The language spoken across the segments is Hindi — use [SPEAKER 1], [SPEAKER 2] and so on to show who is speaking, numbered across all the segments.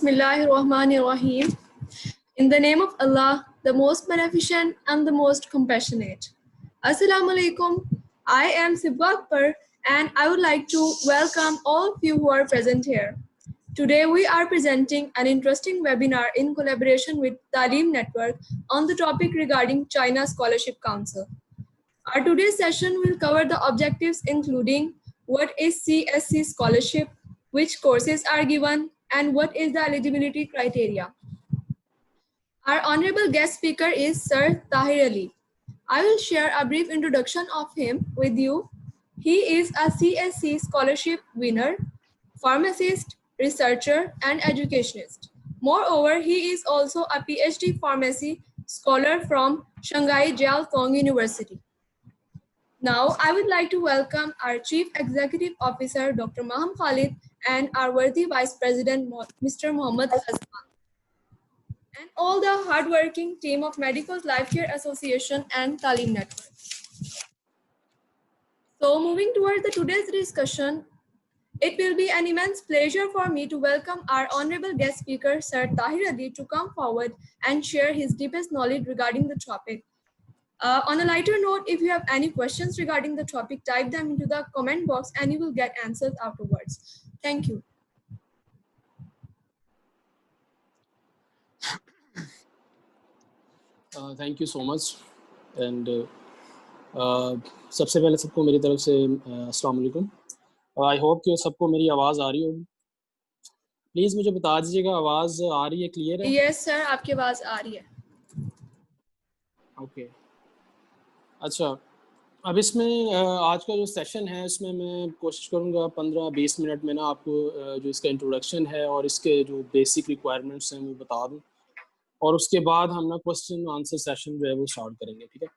[SPEAKER 1] Bismillahirrahmanirrahim. In the name of Allah, the most beneficent and the most compassionate. Assalamu alaikum. I am Sibba Akbar and I would like to welcome all of you who are present here. Today we are presenting an interesting webinar in collaboration with Taaleem Network on the topic regarding China Scholarship Council. Our today's session will cover the objectives including what is CSC scholarship, which courses are given, and what is the eligibility criteria. Our honorable guest speaker is Sir Tahir Ali. I will share a brief introduction of him with you. He is a CSC scholarship winner, pharmacist, researcher, and educationist. Moreover, he is also a PhD pharmacy scholar from Shanghai Jiao Tong University. Now, I would like to welcome our Chief Executive Officer, Dr. Maham Khalid, and our worthy Vice President, Mr. Mohammad Hassan, and all the hardworking team of Medicals Life Care Association and Taaleem Network. So, moving toward today's discussion, it will be an immense pleasure for me to welcome our honorable guest speaker, Sir Tahir Ali, to come forward and share his deepest knowledge regarding the topic. On a lighter note, if you have any questions regarding the topic, type them into the comment box and you will get answers afterwards. Thank you.
[SPEAKER 2] Thank you so much. And सबसे पहले सबको मेरी तरफ से अस्सलाम वालेकुम. आई होप कि सबको मेरी आवाज़ आ रही होगी. प्लीज़ मुझे बता दीजिएगा आवाज़ आ रही है, क्लियर है?
[SPEAKER 1] यस सर, आपकी आवाज़ आ रही है.
[SPEAKER 2] ओके. अच्छा, अब इसमें आज का जो सेशन है इसमें मैं कोशिश करूँगा 15-20 मिनट में ना आपको जो इसका इंट्रोडक्शन है और इसके जो बेसिक रिक्वायरमेंट्स हैं वो बता दूँ, और उसके बाद हम ना क्वेश्चन आंसर सेशन जो है वो स्टार्ट करेंगे. ठीक है.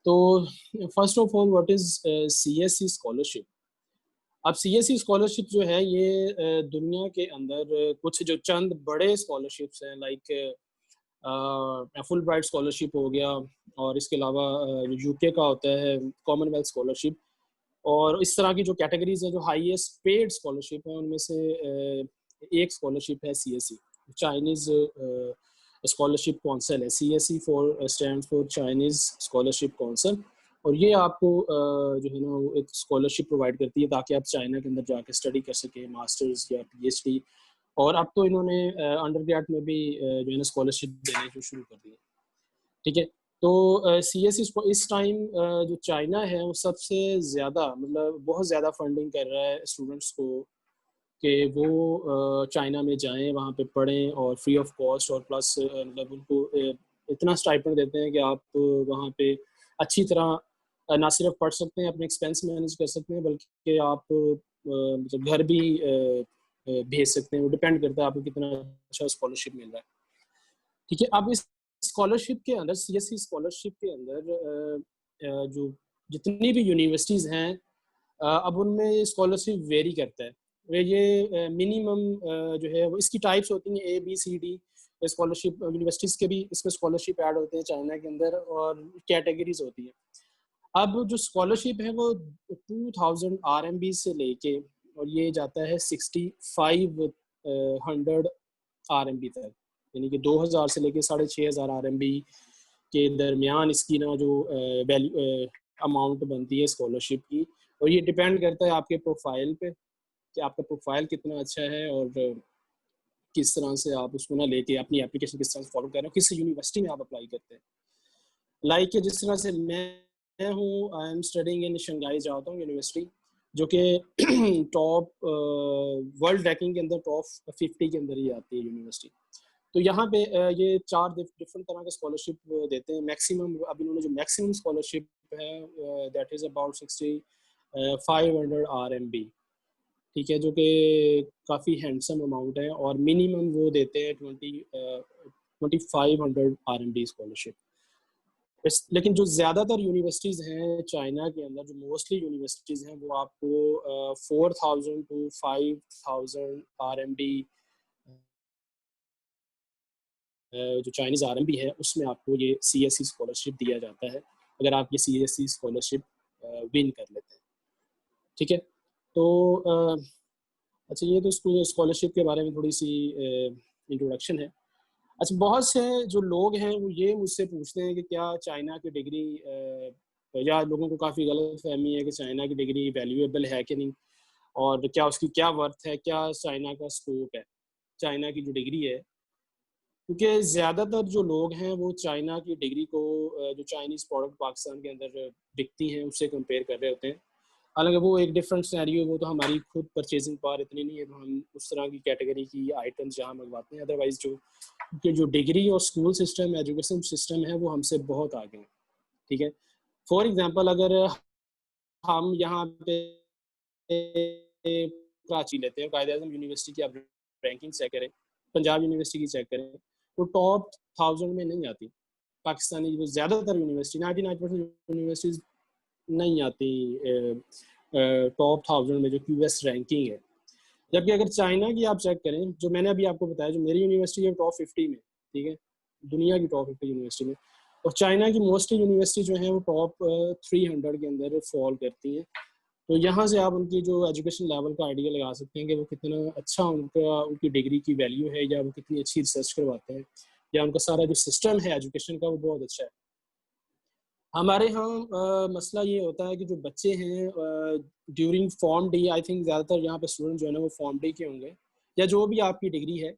[SPEAKER 2] तो first of all what is CSC scholarship. अब CSC स्कॉलरशिप जो है ये दुनिया के अंदर कुछ जो चंद बड़े स्कॉलरशिप्स हैं, लाइक फुल ब्राइट स्कॉलरशिप हो गया, और इसके अलावा UK का होता है कॉमनवेल्थ स्कॉलरशिप, और इस तरह की जो कैटेगरीज है जो हाईएस्ट पेड स्कॉलरशिप है उनमें से एक स्कॉलरशिप है CSC, चाइनीज़ स्कॉलरशिप काउंसिल है. CSC stand for Chinese scholarship council, और ये आपको जो है ना वो एक स्कॉलरशिप प्रोवाइड करती है ताकि आप चाइना के अंदर जाके स्टडी कर सकें, मास्टर्स या PhD. और अब तो इन्होंने अंडर ग्रेड में भी जो है ना स्कॉलरशिप देने जो शुरू कर दी है. ठीक है. तो CSC इस टाइम जो चाइना है वो सबसे ज़्यादा मतलब बहुत ज़्यादा फंडिंग कर रहा है स्टूडेंट्स को कि वो चाइना में जाएं, वहाँ पे पढ़ें और फ्री ऑफ कॉस्ट, और प्लस मतलब उनको इतना स्टाइपेंड देते हैं कि आप वहाँ पे अच्छी तरह ना सिर्फ पढ़ सकते हैं, अपने एक्सपेंस मैनेज कर सकते हैं, बल्कि आप मतलब घर भी भेज सकते हैं. वो डिपेंड करता है आपको कितना अच्छा स्कॉलरशिप मिल रहा है. ठीक है. अब इस स्कॉलरशिप के अंदर CSC स्कॉलरशिप के अंदर जो जितनी भी यूनिवर्सिटीज़ हैं अब उनमें स्कॉलरशिप वेरी करता है. ये मिनिमम जो है वो इसकी टाइप्स होती हैं ABCD स्कॉलरशिप. यूनिवर्सिटीज़ के भी इसमें स्कॉलरशिप ऐड होते हैं चाइना के अंदर, और कैटेगरीज होती हैं. अब जो स्कॉलरशिप है वो 2000 RMB से लेके और ये जाता है 6500 RMB तक, यानी कि 2000 से लेके 6500 RMB के दरमियान इसकी ना जो वैल्यू अमाउंट बनती है स्कॉलरशिप की. और ये डिपेंड करता है आपके प्रोफाइल पे कि आपका प्रोफाइल कितना अच्छा है और किस तरह से आप उसको ना लेके अपनी एप्लीकेशन किस तरह से फॉलो कर रहे हो, किस यूनिवर्सिटी में आप अप्लाई करते हैं. लाइक जिस तरह से मैं हूँ, I am studying in Shanghai Jiao Tong University, जो कि टॉप वर्ल्ड रैंकिंग के अंदर टॉप 50 के अंदर ही आती है यूनिवर्सिटी. तो यहाँ पे ये 4 डिफरेंट तरह के स्कॉलरशिप देते हैं. मैक्सिमम अब इन्होंने जो मैक्सिमम स्कॉलरशिप है दैट इज़ अबाउट 6500 RMB. ठीक है, जो कि काफ़ी हैंडसम अमाउंट है. और मिनिमम वो देते हैं 2500 RMB स्कॉलरशिप. लेकिन जो ज़्यादातर यूनिवर्सिटीज़ हैं चाइना के अंदर, जो मोस्टली यूनिवर्सिटीज़ हैं, वो आपको 4000 to 5000 RMB जो चाइनीज़ RMB है उसमें आपको ये CSC स्कॉलरशिप दिया जाता है अगर आप ये CSC स्कॉलरशिप विन कर लेते हैं. ठीक है. तो अच्छा, ये तो स्कॉलरशिप के बारे में थोड़ी सी इंट्रोडक्शन है। अच्छा, बहुत से जो लोग हैं वो ये मुझसे पूछते हैं कि क्या चाइना की डिग्री, या लोगों को काफ़ी गलत फहमी है कि चाइना की डिग्री वैल्यूएबल है कि नहीं, और क्या उसकी क्या वर्थ है, क्या चाइना का स्कोप है, चाइना की जो डिग्री है। क्योंकि ज़्यादातर जो लोग हैं वो चाइना की डिग्री को जो चाइनीज़ प्रोडक्ट पाकिस्तान के अंदर बिकती हैं उससे कंपेयर कर रहे होते हैं। हालांकि वो एक डिफरेंट सिनेरियो, वो तो हमारी खुद परचेजिंग पावर इतनी नहीं है तो हम उस तरह की कैटेगरी की आइटम्स जहाँ मंगवाते हैं। अदरवाइज जो डिग्री और स्कूल सिस्टम, एजुकेशन सिस्टम है वो हमसे बहुत आगे हैं। ठीक है, फॉर एग्जांपल अगर हम यहाँ पे कराची लेते हैं, कायदे आज़म यूनिवर्सिटी की आप रैंकिंग चेक करें, पंजाब यूनिवर्सिटी की चेक करें, वो टॉप 1000 में नहीं आती। पाकिस्तानी जो ज़्यादातर यूनिवर्सिटी 99% यूनिवर्सिटीज़ नहीं आती टॉप 1000 में, जो क्यूएस रैंकिंग है। जबकि अगर चाइना की आप चेक करें, जो मैंने अभी आपको बताया, जो मेरी यूनिवर्सिटी है टॉप 50 में, ठीक है, दुनिया की टॉप 50 यूनिवर्सिटी में, और चाइना की मोस्टली यूनिवर्सिटी जो है वो टॉप 300 के अंदर फॉल करती हैं। तो यहाँ से आप उनकी जो एजुकेशन लेवल का आइडिया लगा सकते हैं कि वो कितना अच्छा उनकी डिग्री की वैल्यू है, या वो कितनी अच्छी रिसर्च करवाते हैं, या उनका सारा जो सिस्टम है एजुकेशन का वो बहुत अच्छा है। हमारे यहाँ मसला ये होता है कि जो बच्चे हैं during form D, I think ज़्यादातर यहाँ पे स्टूडेंट जो है ना वो फॉर्म डी के होंगे, या जो भी आपकी डिग्री है,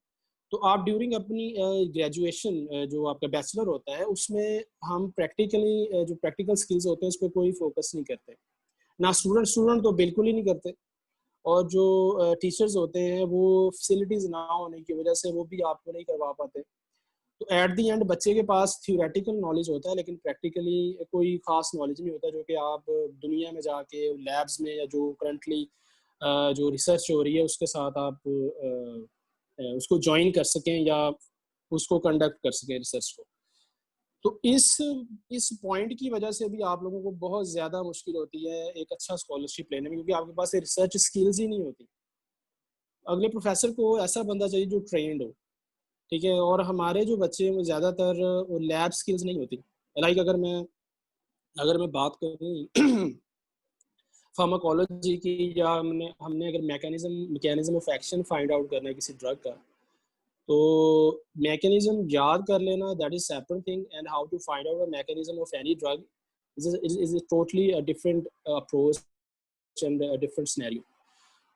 [SPEAKER 2] तो आप ड्यूरिंग अपनी ग्रेजुएशन जो आपका बैचलर होता है उसमें हम प्रैक्टिकली जो प्रैक्टिकल स्किल्स होते हैं उस पर कोई फोकस नहीं करते ना। स्टूडेंट तो बिल्कुल ही नहीं करते, और जो टीचर्स होते हैं वो फैसिलिटीज़ ना होने की वजह से वो भी आपको नहीं करवा पाते। तो एट दी एंड बच्चे के पास थियोरेटिकल नॉलेज होता है लेकिन प्रैक्टिकली कोई खास नॉलेज नहीं होता, जो कि आप दुनिया में जाके लैब्स में, या जो करंटली जो रिसर्च हो रही है उसके साथ आप उसको ज्वाइन कर सकें, या उसको कंडक्ट कर सकें रिसर्च को। तो इस पॉइंट की वजह से भी आप लोगों को बहुत ज़्यादा मुश्किल होती है एक अच्छा स्कॉलरशिप लेने में, क्योंकि आपके पास रिसर्च स्किल्स ही नहीं होती। अगले प्रोफेसर को ऐसा बंदा चाहिए जो ट्रेंड हो, ठीक है। और हमारे जो बच्चे हैं वो ज़्यादातर लैब स्किल्स नहीं होती। लाइक अगर मैं बात करूँ फार्माकोलॉजी की, या हमने अगर mechanism of action find out करना है किसी ड्रग का, तो मैकेनिज्म याद कर लेना that is separate thing, and how to find out a mechanism of any drug is totally a different approach and a different scenario.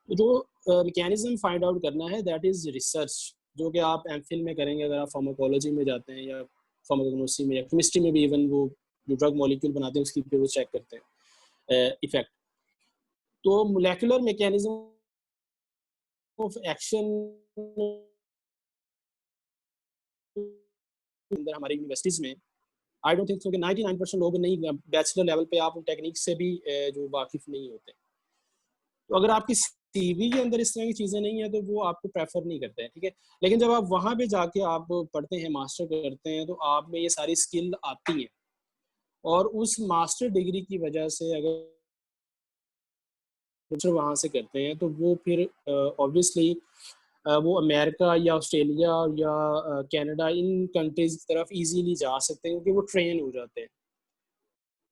[SPEAKER 2] तो जो मैकेनिज्म फाइंड आउट करना है दैट इज रिसर्च, जो कि आप एमफिल में करेंगे अगर आप फार्माकोलॉजी में जाते हैं, या फार्माकोग्नोसी में, या केमिस्ट्री में भी इवन वो जो ड्रग मॉलिक्यूल बनाते हैं उसकी पे वो चेक करते हैं इफेक्ट। तो मोलेकुलर मैकेनिज्म ऑफ एक्शन अंदर हमारी यूनिवर्सिटीज में आई डोंट थिंक सो कि 99% लोग नहीं, बैचलर लेवल पे आप उन टेक्निक से भी जो वाकिफ नहीं होते। तो अगर आपकी सीवी के अंदर इस तरह की चीज़ें नहीं है तो वो आपको प्रेफर नहीं करते हैं, ठीक है। लेकिन जब आप वहाँ पे जाके आप पढ़ते हैं, मास्टर करते हैं, तो आप में ये सारी स्किल आती हैं, और उस मास्टर डिग्री की वजह से अगर वहाँ से करते हैं तो वो फिर ऑब्वियसली वो अमेरिका या ऑस्ट्रेलिया या कनाडा, इन कंट्रीज की तरफ इजीली जा सकते हैं क्योंकि वो ट्रेन हो जाते हैं।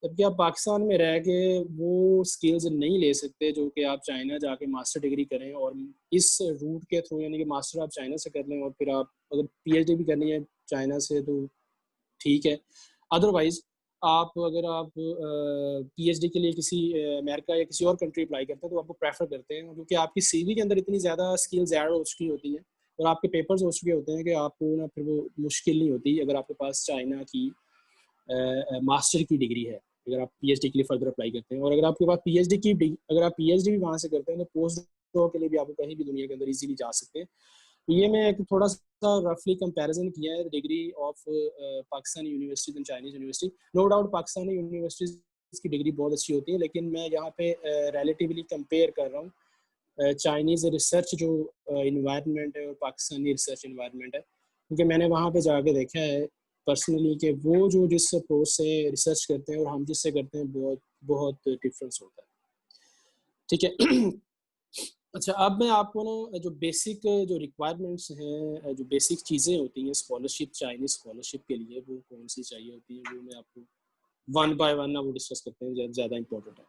[SPEAKER 2] जबकि आप पाकिस्तान में रह के वो स्किल्स नहीं ले सकते जो कि आप चाइना जाके मास्टर डिग्री करें, और इस रूट के थ्रू, यानी कि मास्टर आप चाइना से कर लें और फिर आप अगर पीएचडी भी करनी है चाइना से तो ठीक है। अदरवाइज अगर आप पीएचडी के लिए किसी अमेरिका या किसी और कंट्री अप्लाई करते हैं तो आपको प्रेफर करते हैं, क्योंकि आपकी सीवी के अंदर इतनी ज़्यादा स्किल्स ऐड हो चुकी होती हैं और आपके पेपर्स हो चुके होते हैं कि आपको ना फिर वो मुश्किल नहीं होती अगर आपके पास चाइना की मास्टर की डिग्री है, अगर आप पीएचडी के लिए फर्दर अप्लाई करते हैं। और अगर आपके पास अगर आप पीएचडी भी वहाँ से करते हैं तो पोस्ट डॉक के लिए भी आपको कहीं भी दुनिया के अंदर इजीली जा सकते हैं। तो ये मैं एक थोड़ा सा रफली कंपैरिजन किया है degree of Pakistani universities and Chinese university. No doubt Pakistani universities की डिग्री बहुत अच्छी होती है, लेकिन मैं यहाँ पे रिलेटिवली कंपेयर कर रहा हूँ चाइनीज़ रिसर्च जो इन्वायरमेंट है और पाकिस्तानी रिसर्च इन्वायरमेंट है, क्योंकि मैंने वहाँ पे जाके देखा है पर्सनली कि वो जो जिस अप्रोच से रिसर्च करते हैं और हम जिससे करते हैं बहुत बहुत डिफरेंस होता है, ठीक है। अच्छा, अब मैं आपको ना जो बेसिक जो रिक्वायरमेंट्स हैं, जो बेसिक चीज़ें होती हैं स्कॉलरशिप, चाइनीज़ स्कॉलरशिप के लिए वो कौन सी चाहिए होती हैं, वो मैं आपको वन बाय वन ना वो डिस्कस करते हैं, ज़्यादा इंपॉर्टेंट है।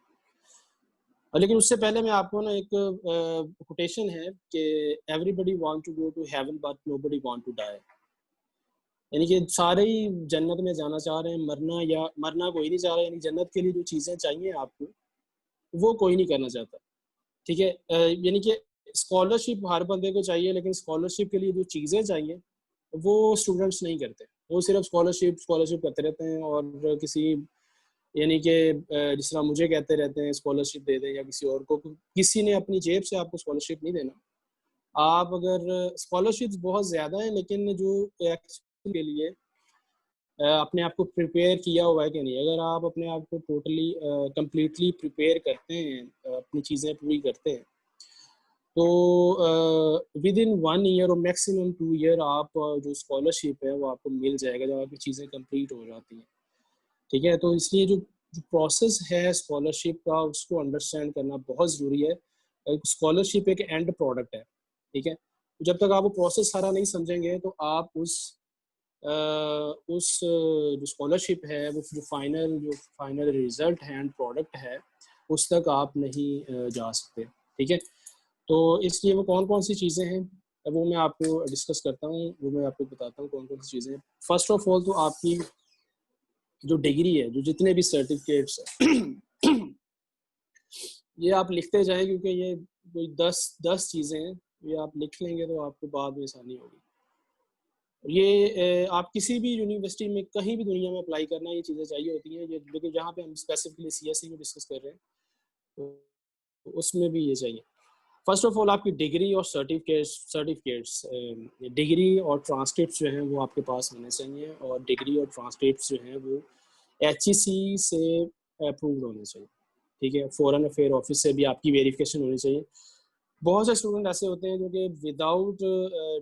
[SPEAKER 2] लेकिन उससे पहले मैं आपको ना एक कोटेशन है कि everybody want to go to heaven but nobody want to die, यानी कि सारे ही जन्नत में जाना चाह रहे हैं, मरना कोई नहीं चाह रहा, यानी जन्नत के लिए जो चीज़ें चाहिए आपको वो कोई नहीं करना चाहता। ठीक है, यानी कि स्कॉलरशिप हर बंदे को चाहिए, लेकिन स्कॉलरशिप के लिए जो चीज़ें चाहिए वो स्टूडेंट्स नहीं करते। वो सिर्फ स्कॉलरशिप स्कॉलरशिप करते रहते हैं, और किसी यानी कि जिस तरह मुझे कहते रहते हैं स्कॉलरशिप दे दें, या किसी और को, किसी ने अपनी जेब से आपको स्कॉलरशिप नहीं देना। आप अगर स्कॉलरशिप्स बहुत ज़्यादा हैं, लेकिन जो एक्चुअली के लिए अपने आप को प्रिपेयर किया हुआ है कि नहीं, अगर आप अपने आप को टोटली कम्प्लीटली प्रिपेयर करते हैं, अपनी चीज़ें पूरी करते हैं, तो विद इन 1 ईयर और मैक्सिमम 2 ईयर आप जो स्कॉलरशिप है वो आपको मिल जाएगा, जब आपकी चीज़ें कंप्लीट हो जाती हैं। ठीक है, तो इसलिए जो प्रोसेस है स्कॉलरशिप का उसको अंडरस्टैंड करना बहुत ज़रूरी है। स्कॉलरशिप एक एंड प्रोडक्ट है। ठीक है, जब तक आप वो प्रोसेस सारा नहीं समझेंगे तो आप उस जो स्कॉलरशिप है, वो जो फाइनल रिजल्ट है एंड प्रोडक्ट है, उस तक आप नहीं जा सकते। ठीक है, तो इसलिए वो कौन कौन सी चीज़ें हैं वो मैं आपको डिस्कस करता हूँ, वो मैं आपको बताता हूँ कौन कौन सी चीज़ें हैं। फर्स्ट ऑफ ऑल तो आपकी जो डिग्री है, जो जितने भी सर्टिफिकेट्स हैं ये आप लिखते जाएं, क्योंकि ये कोई 10 चीज़ें हैं, ये आप लिख लेंगे तो आपको बाद में आसानी होगी। ये आप किसी भी यूनिवर्सिटी में कहीं भी दुनिया में अप्लाई करना ये चीज़ें चाहिए होती हैं, ये लेकिन जहाँ पे हम स्पेसिफिकली CSE में डिस्कस कर रहे हैं तो उसमें भी ये चाहिए। फर्स्ट ऑफ ऑल आपकी डिग्री और सर्टिफिकेट्स डिग्री और ट्रांसक्रिप्ट जो हैं वो आपके पास होने चाहिए, और डिग्री और ट्रांसक्रिप्ट जो हैं वो HEC से अप्रूव्ड होने चाहिए। ठीक है, फॉरेन अफेयर ऑफिस से भी आपकी वेरिफिकेशन होनी चाहिए। बहुत से स्टूडेंट ऐसे होते हैं जो कि विदाउट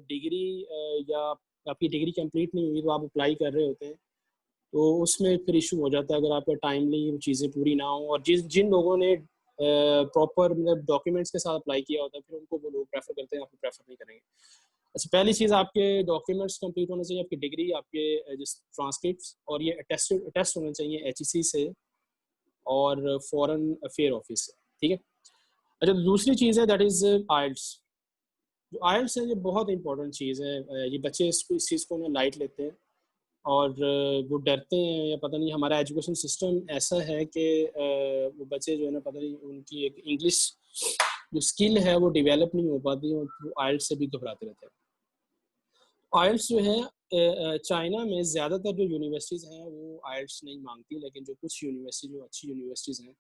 [SPEAKER 2] डिग्री या आपकी डिग्री कंप्लीट नहीं हुई तो आप अप्लाई कर रहे होते हैं, तो उसमें फिर इशू हो जाता है अगर आपका टाइमली वो चीज़ें पूरी ना हो। और जिन लोगों ने प्रॉपर मतलब डॉक्यूमेंट्स के साथ अप्लाई किया होता है, फिर उनको वो लोग प्रेफर करते हैं, आपको प्रेफर नहीं करेंगे। अच्छा, पहली चीज़ आपके डॉक्यूमेंट्स कंप्लीट होने चाहिए, आपकी डिग्री, आपके जिस ट्रांसक्रिप्ट्स, और ये टेस्ट होने चाहिए HEC से और फॉरेन अफेयर ऑफिस से। ठीक है, अच्छा, दूसरी चीज़ है दैट इज़ आइल्स। जो आइल्स है ये बहुत इंपॉर्टेंट चीज़ है। ये बच्चे इस चीज़ को ना लाइट लेते हैं, और वो डरते हैं, या पता नहीं हमारा एजुकेशन सिस्टम ऐसा है कि वो बच्चे जो है ना, पता नहीं उनकी एक इंग्लिश जो स्किल है वो डेवलप नहीं हो पाती, और वो आइल्स से भी घबराते रहते हैं। आइल्स जो है चाइना में ज़्यादातर जो यूनिवर्सिटीज़ हैं वो आइल्स नहीं मांगती, लेकिन जो कुछ यूनिवर्सिटी जो अच्छी यूनिवर्सिटीज़ हैं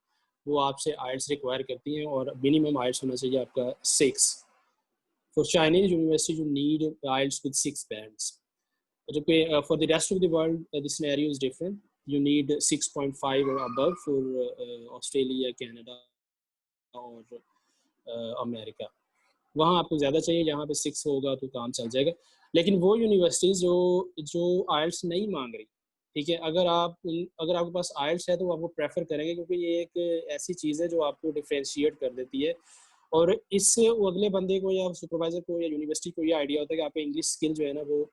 [SPEAKER 2] वो आपसे आइल्स रिक्वायर करती हैं, और मिनिमम आइल्स होना चाहिए आपका 6। For Chinese university you need IELTS with 6 bands, जबकि for the rest of the world the scenario is different. You need 6.5 or above for Australia, Canada और अमेरिका। वहाँ आपको ज़्यादा चाहिए, यहाँ पे 6 होगा तो काम चल जाएगा। लेकिन वो यूनिवर्सिटीज़ जो आइल्स नहीं मांग रही, ठीक है, अगर आपके पास आइल्स है तो वो आपको प्रेफर करेंगे, क्योंकि ये एक ऐसी चीज़ है जो आपको डिफ्रेंशिएट कर देती है, और इससे वो अगले बंदे को या सुपरवाइज़र को या यूनिवर्सिटी को ये आइडिया होता है कि आपका इंग्लिश स्किल जो है ना वो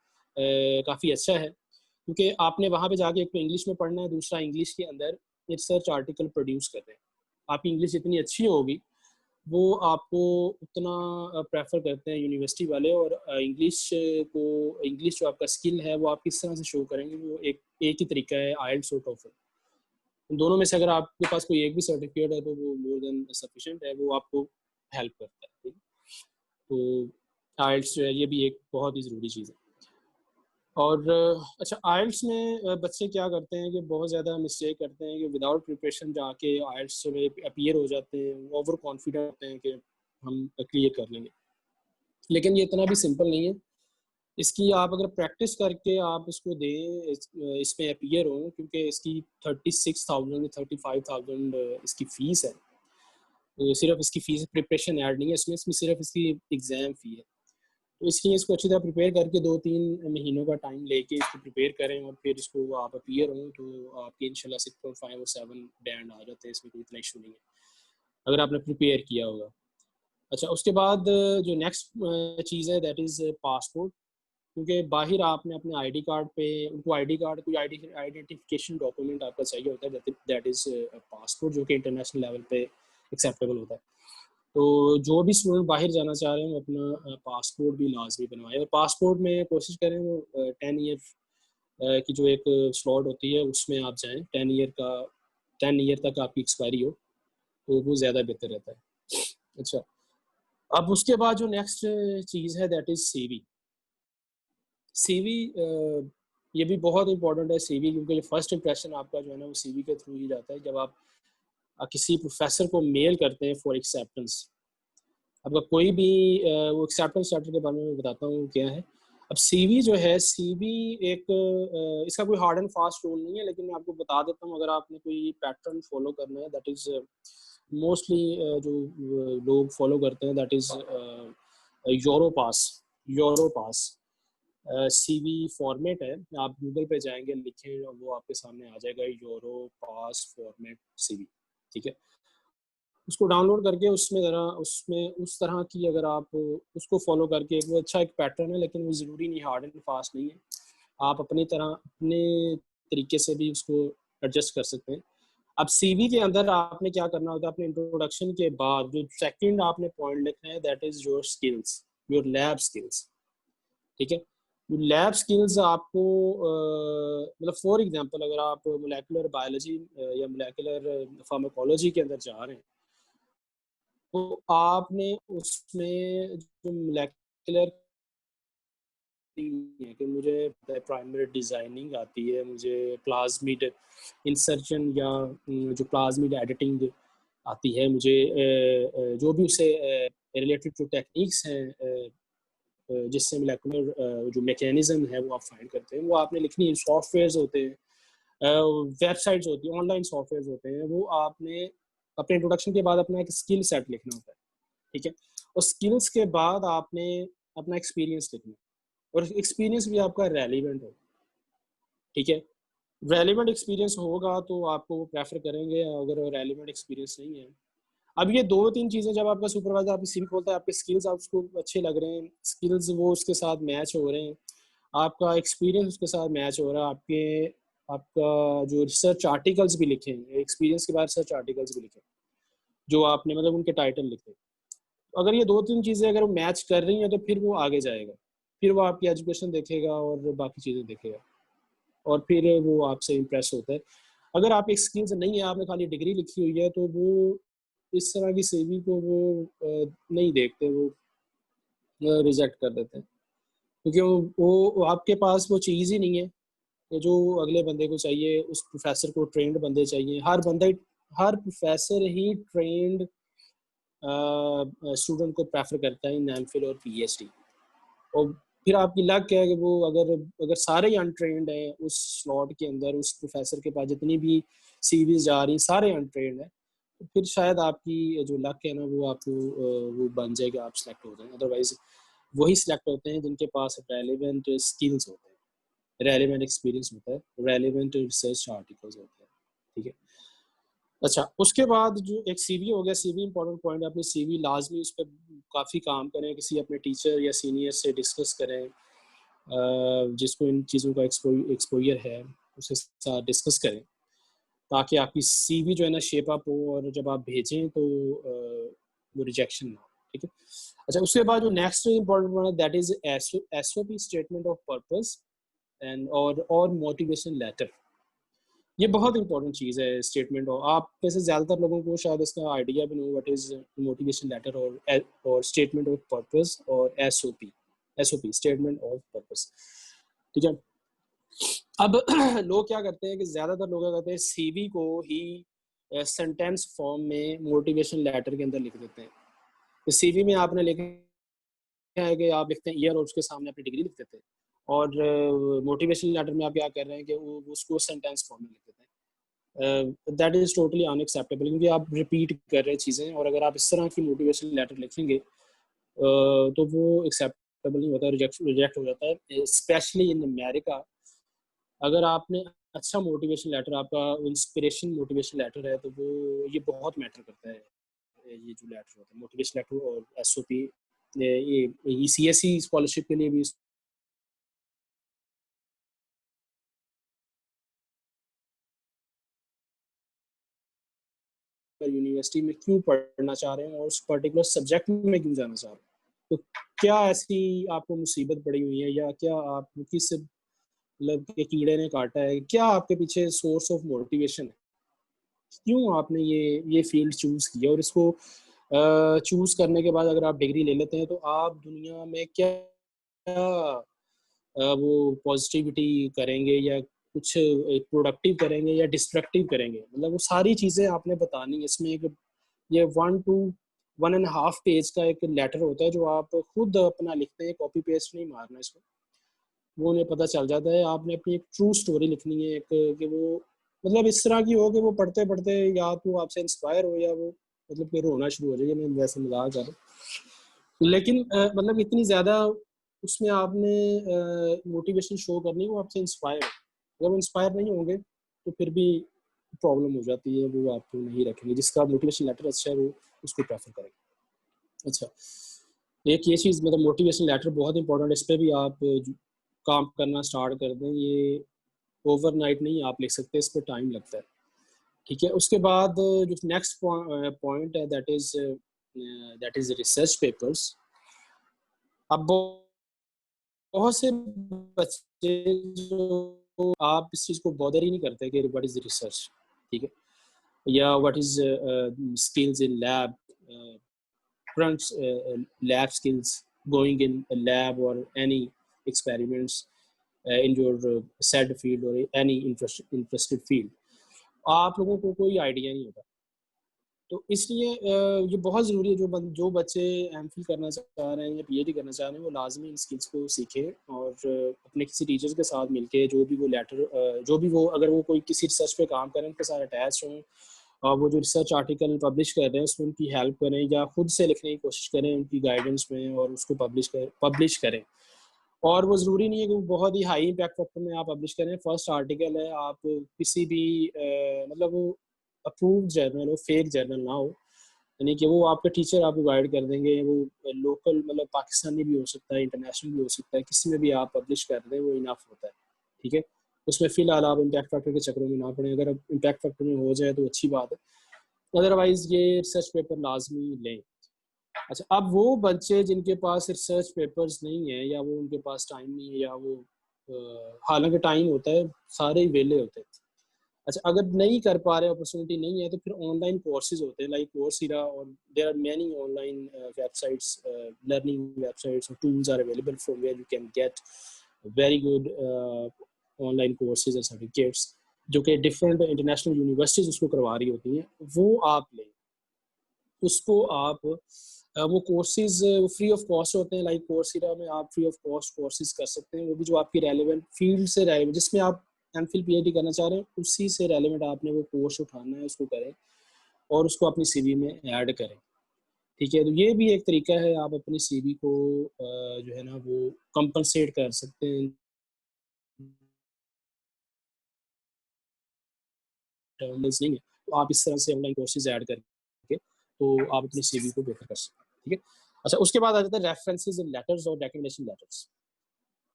[SPEAKER 2] काफ़ी अच्छा है, क्योंकि आपने वहाँ पे जाके एक तो इंग्लिश में पढ़ना है, दूसरा इंग्लिश के अंदर रिसर्च आर्टिकल प्रोड्यूस कर रहे हैं। आपकी इंग्लिश जितनी अच्छी होगी वो आपको उतना प्रेफर करते हैं यूनिवर्सिटी वाले, और इंग्लिश जो आपका स्किल है वो आप किस तरह से शो करेंगे, वो एक ही तरीका है आइल्स और टोफल। उन दोनों में से अगर आपके पास कोई एक भी सर्टिफिकेट है तो वो मोर देन सफिशिएंट है, वो आपको हेल्प करता है। ठीक है? तो आइल्स जो है ये भी एक बहुत ही ज़रूरी चीज़ है। और अच्छा, आइल्स में बच्चे क्या करते हैं कि बहुत ज़्यादा मिस्टेक करते हैं कि विदाउट प्रिपरेशन जाके आइल्स में अपीयर हो जाते हैं, ओवर कॉन्फिडेंट होते हैं कि हम क्लियर कर लेंगे, लेकिन ये इतना भी सिंपल नहीं है। इसकी आप अगर प्रैक्टिस करके आप इसको दें, इसमें अपीयर हो, क्योंकि इसकी 36,000 35,000 इसकी फ़ीस है। तो सिर्फ इसकी फ़ीस प्रिपरेशन ऐड नहीं है इसमें सिर्फ इसकी एग्ज़ाम फ़ी है। तो इसलिए इसको अच्छी तरह प्रिपेयर करके 2-3 महीनों का टाइम लेके इसको प्रिपेयर करें, और फिर इसको आप अपीयर हों तो आपके इंशाल्लाह 6.5 और 7 बैंड आ जाते हैं, इसमें कोई इतना इशू नहीं है अगर आपने प्रिपेयर किया होगा। अच्छा, उसके बाद जो नेक्स्ट चीज़ है दैट इज़ पासपोर्ट, क्योंकि बाहर आपने अपने आईडी कार्ड पे उनको कोई आइडेंटिफिकेशन डॉक्यूमेंट आपका चाहिए होता है, दैट इज़ पासपोर्ट, जो कि इंटरनेशनल लेवल पे एक्सेप्टेबल होता है। तो जो भी स्टूडेंट बाहर जाना चाह रहे हैं वो अपना पासपोर्ट भी लाजमी बनवाएं, और पासपोर्ट में कोशिश करें वो 10 ईयर की जो एक स्लॉट होती है उसमें आप जाएं, 10 ईयर तक आपकी एक्सपायरी हो, तो वो ज़्यादा बेहतर रहता है। अच्छा, अब उसके बाद जो नेक्स्ट चीज़ है दैट इज़ सीवी। सीवी ये भी बहुत इंपॉर्टेंट है सीवी, क्योंकि ये फर्स्ट इंप्रेशन आपका जो है ना वो सीवी के थ्रू ही जाता है। जब आप किसी प्रोफेसर को मेल करते हैं फॉर एक्सेप्टेंस, आपका कोई भी वो एक्सेप्टेंस लेटर के बारे में मैं बताता हूँ क्या है। अब सीवी जो है, सीवी एक इसका कोई हार्ड एंड फास्ट रूल नहीं है, लेकिन मैं आपको बता देता हूँ अगर आपने कोई पैटर्न फॉलो करना है, दैट इज़ मोस्टली जो लोग फॉलो करते हैं that is Europass. Europass CV format है, आप गूगल पे जाएंगे लिखें और वो आपके सामने आ जाएगा, यूरोपास फॉर्मेट सीवी। ठीक है, उसको डाउनलोड करके उसमें ज़रा उसमें उस तरह की अगर आप उसको फॉलो करके, वो अच्छा एक पैटर्न है लेकिन वो ज़रूरी नहीं हार्ड एंड फास्ट नहीं है, आप अपनी तरह अपने तरीके से भी उसको एडजस्ट कर सकते हैं। अब सीवी के अंदर आपने क्या करना होता है, अपने इंट्रोडक्शन के बाद जो सेकंड आपने पॉइंट लिखना है that is your skills, your lab skills. ठीक है, लैब स्किल्स आपको मतलब फॉर एग्जांपल अगर आप मोलेकुलर बायोलॉजी या मोलेकुलर फार्माकोलॉजी के अंदर जा रहे हैं, तो आपने उसमें जो मोलेकुलर है कि मुझे प्राइमरी डिज़ाइनिंग आती है, मुझे प्लाज्मिड इंसर्शन या जो प्लाज्मिड एडिटिंग आती है, मुझे जो भी उससे रिलेटेड जो टेक्निक्स हैं जिससे मोलेकुलर जो मैकेनिज्म है वो आप फाइंड करते हैं, वो आपने लिखनी है। सॉफ्टवेयर्स होते हैं, वेबसाइट्स होती हैं, ऑनलाइन सॉफ्टवेयर्स होते हैं, वो आपने अपने इंट्रोडक्शन के बाद अपना एक स्किल सेट लिखना होता है। ठीक है, और स्किल्स के बाद आपने अपना एक्सपीरियंस लिखना है, और एक्सपीरियंस भी आपका रेलिवेंट हो। ठीक है, रेलिवेंट एक्सपीरियंस होगा तो आपको वो प्रेफर करेंगे, अगर रेलिवेंट एक्सपीरियंस नहीं है। अब ये दो तीन चीज़ें, जब आपका सुपरवाइजर आपकी सीवी खोलता है, आपके स्किल्स आप उसको अच्छे लग रहे हैं, स्किल्स वो उसके साथ मैच हो रहे हैं, आपका एक्सपीरियंस उसके साथ मैच हो रहा है, आपका जो रिसर्च आर्टिकल्स भी लिखे हैं, एक्सपीरियंस के बाद रिसर्च आर्टिकल्स भी लिखे जो आपने मतलब उनके टाइटल लिखे, अगर ये दो तीन चीज़ें अगर वो मैच कर रही हैं तो फिर वो आगे जाएगा, फिर वो आपकी एजुकेशन देखेगा और बाकी चीज़ें देखेगा, और फिर वो आपसे इम्प्रेस होता है। अगर आप एक स्किल्स नहीं है, आपने खाली डिग्री लिखी हुई है, तो वो इस तरह की सीवी को वो नहीं देखते, वो रिजेक्ट कर देते हैं, क्योंकि वो आपके पास वो चीज़ ही नहीं है कि जो अगले बंदे को चाहिए। उस प्रोफेसर को ट्रेंड बंदे चाहिए, हर प्रोफेसर ही ट्रेंड स्टूडेंट को प्रेफर करता है इन एमफिल और पीएचडी। और फिर आपकी लक है कि वो अगर अगर सारे अनट्रेंड हैं उस स्लॉट के अंदर, उस प्रोफेसर के पास जितनी भी सीवीज जा रही सारे अनट्रेंड हैं, तो फिर शायद आपकी जो लक है ना वो आपको वो बन जाएगा, आप सिलेक्ट हो जाएं। अदरवाइज वही सिलेक्ट होते हैं जिनके पास रेलिवेंट स्किल्स होते हैं, रेलिवेंट एक्सपीरियंस होता है, रेलिवेंट रिसर्च आर्टिकल्स होते हैं। ठीक है, अच्छा, उसके बाद जो एक सीवी हो गया, सीवी इंपॉर्टेंट पॉइंट है, अपनी सीवी लाजमी उस पर काफ़ी काम करें, किसी अपने टीचर या सीनियर से डिस्कस करें जिसको इन चीज़ों का एक्सपोजर है, उसके साथ डिस्कस करें ताकि आपकी सीवी जो है ना शेप अप हो, और जब आप भेजें तो वो रिजेक्शन ना हो। ठीक है, अच्छा, उसके बाद जो नेक्स्ट इंपॉर्टेंट पॉइंट है that is SOP, statement of purpose and और मोटिवेशन लेटर। ये बहुत इंपॉर्टेंट चीज़ है स्टेटमेंट, और आप में से ज़्यादातर लोगों को शायद इसका आइडिया भी नहीं हो व्हाट इज़ मोटिवेशन लेटर और स्टेटमेंट ऑफ पर्पस और एसओपी स्टेटमेंट ऑफ पर्पस। ठीक है, अब लोग क्या करते हैं कि ज़्यादातर लोग क्या करते हैं, सीवी को ही सेंटेंस फॉर्म में मोटिवेशन लेटर के अंदर लिख देते हैं। तो सीवी में आपने लिखा है कि आप लिखते हैं ईयर और उसके सामने अपनी डिग्री लिख देते हैं, और मोटिवेशन लेटर में आप क्या कर रहे हैं कि वो उसको सेंटेंस फॉर्म में लिख देते हैं। दैट इज़ टोटली अनएक्सेप्टेबल, क्योंकि आप रिपीट कर रहे हैं चीज़ें, और अगर आप इस तरह की मोटिवेशन लेटर लिखेंगे तो वो एक्सेप्टेबल नहीं होता, रिजेक्ट हो जाता है, स्पेशली इन अमेरिका। अगर आपने अच्छा मोटिवेशन लेटर, आपका इंस्पिरेशन मोटिवेशन लेटर है, तो वो ये बहुत मैटर करता है, ये जो लेटर होता है मोटिवेशन लेटर और एसओपी, ये सीएससी स्कॉलरशिप के लिए भी यूनिवर्सिटी में क्यों पढ़ना चाह रहे हैं और उस पर्टिकुलर सब्जेक्ट में क्यों जाना चाह रहे हैं। तो क्या ऐसी आपको मुसीबत पड़ी हुई है या क्या आप किस मतलब के कीड़े ने काटा है, क्या आपके पीछे सोर्स ऑफ मोटिवेशन है, क्यों आपने ये फील्ड चूज किया और इसको चूज करने के बाद अगर आप डिग्री ले लेते हैं तो आप दुनिया में क्या वो पॉजिटिविटी करेंगे या कुछ प्रोडक्टिव करेंगे या डिस्ट्रक्टिव करेंगे, मतलब वो सारी चीज़ें आपने बतानी है। इसमें एक ये 1 to 1.5 पेज का एक लेटर होता है जो आप खुद अपना लिखते हैं, कॉपी पेस्ट नहीं मारना इसको, वो उन्हें पता चल जाता है। आपने अपनी एक ट्रू स्टोरी लिखनी है, एक कि वो मतलब इस तरह की हो कि वो पढ़ते पढ़ते या तो आपसे इंस्पायर हो या वो मतलब कि रोना शुरू हो जाए। मैं वैसे मजाक कर रहा हूँ, लेकिन मतलब इतनी ज़्यादा उसमें आपने मोटिवेशन शो करनी है वो आपसे इंस्पायर हो। अगर वो इंस्पायर नहीं होंगे तो फिर भी प्रॉब्लम हो जाती है, वो आपको नहीं रखेंगे। जिसका मोटिवेशन लेटर अच्छा है वो उसको प्रेफर करेंगे। अच्छा, एक ये चीज़ मतलब मोटिवेशन लेटर बहुत इंपॉर्टेंट है, इस पर भी आप काम करना स्टार्ट कर दें। ये ओवरनाइट नहीं आप लिख सकते, इस पर टाइम लगता है। ठीक है, उसके बाद जो नेक्स्ट पॉइंट है दैट इज रिसर्च पेपर्स। अब बहुत से बच्चे जो आप इस चीज़ को बॉदर ही नहीं करते कि व्हाट इज रिसर्च, ठीक है, या what is skills in lab, current lab skills, going in a lab or any experiments in your said field or any interested field, आप लोगों को कोई आइडिया नहीं होता। तो इसलिए ये बहुत ज़रूरी है जो बच्चे एमफिल करना चाह रहे हैं या पीएचडी करना चाह रहे हैं वो लाजमी इन स्किल्स को सीखें और अपने किसी टीचर के साथ मिलके जो भी वो लेटर जो भी वो अगर वो कोई किसी रिसर्च पे काम करें उनके साथ अटैच हों और वो जो रिसर्च आर्टिकल पब्लिश कर रहे हैं उसमें उनकी हेल्प करें या खुद से लिखने की कोशिश करें उनकी गाइडेंस में और उसको पब्लिश करें। और वो ज़रूरी नहीं है कि वो बहुत ही हाई इम्पैक्ट फैक्टर में आप पब्लिश करें। फर्स्ट आर्टिकल है, आप किसी भी मतलब वो अप्रूव्ड जर्नल हो, फेक जर्नल ना हो, यानी कि वो आपके टीचर आपको गाइड कर देंगे। वो लोकल मतलब पाकिस्तानी भी हो सकता है, इंटरनेशनल भी हो सकता है, किसी में भी आप पब्लिश कर दें वो इनफ होता है। ठीक है, उसमें फ़िलहाल आप इम्पैक्ट फैक्टर के चक्रों में ना पड़ें। अगर आप इम्पैक्ट फैक्टर में हो जाए तो अच्छी बात है, अदरवाइज़ ये रिसर्च पेपर लाजमी लें। अच्छा, अब वो बच्चे जिनके पास रिसर्च पेपर्स नहीं है या वो उनके पास टाइम नहीं है या वो हालांकि टाइम होता है, सारे ही वेले होते हैं। अच्छा, अगर नहीं कर पा रहे, अपॉर्चुनिटी नहीं है, तो फिर ऑनलाइन कोर्सेज होते हैं लाइक कोर्सेरा और there are many online websites, learning websites और tools are available from where you can get very good online courses और सर्टिफिकेट्स जो कि डिफरेंट इंटरनेशनल यूनिवर्सिटीज़ उसको करवा रही होती हैं। वो आप लें, उसको आप वो कोर्सेज फ्री ऑफ कॉस्ट होते हैं। लाइक कोर्सेरा में आप फ्री ऑफ कॉस्ट कोर्सेज कर सकते हैं, वो भी जो आपकी रेलेवेंट फील्ड से रेलेवेंट, जिसमें आप एमफिल पीएचडी करना चाह रहे हैं उसी से रेलेवेंट आपने वो कोर्स उठाना है, उसको करें और उसको अपनी सीवी में ऐड करें। ठीक है, तो ये भी एक तरीका है, आप अपनी सीवी को जो है ना वो कंपनसेट कर सकते हैं। टर्मिनल्स नहीं है तो आप इस तरह से ऑनलाइन कोर्सेज ऐड करके तो आप अपनी सीवी को बेहतर कर सकते हैं। ठीक है, अच्छा, उसके बाद आ जाता है रेफरेंसेस इन लेटर्स और रिकमेंडेशन लेटर्स।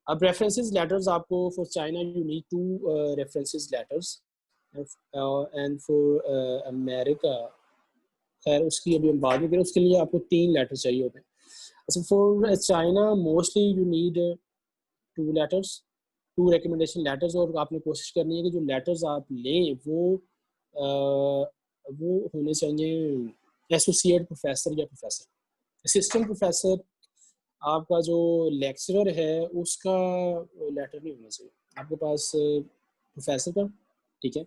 [SPEAKER 2] अब रेफरेंसेस लेटर्स आपको for China you need to references letters and for America, खैर उसकी अभी हम बाद में करें, उसके लिए आपको 3 लेटर चाहिए होते हैं। अच्छा, for China mostly you need 2 letters, 2 recommendation letters, और आपने कोशिश करनी है कि जो लेटर्स आप लें वो होने चाहिए एसोसिएट प्रोफेसर या प्रोफेसर। असिस्टेंट प्रोफेसर आपका जो लेक्चरर है उसका लेटर नहीं होना चाहिए आपके पास, प्रोफेसर का, ठीक है,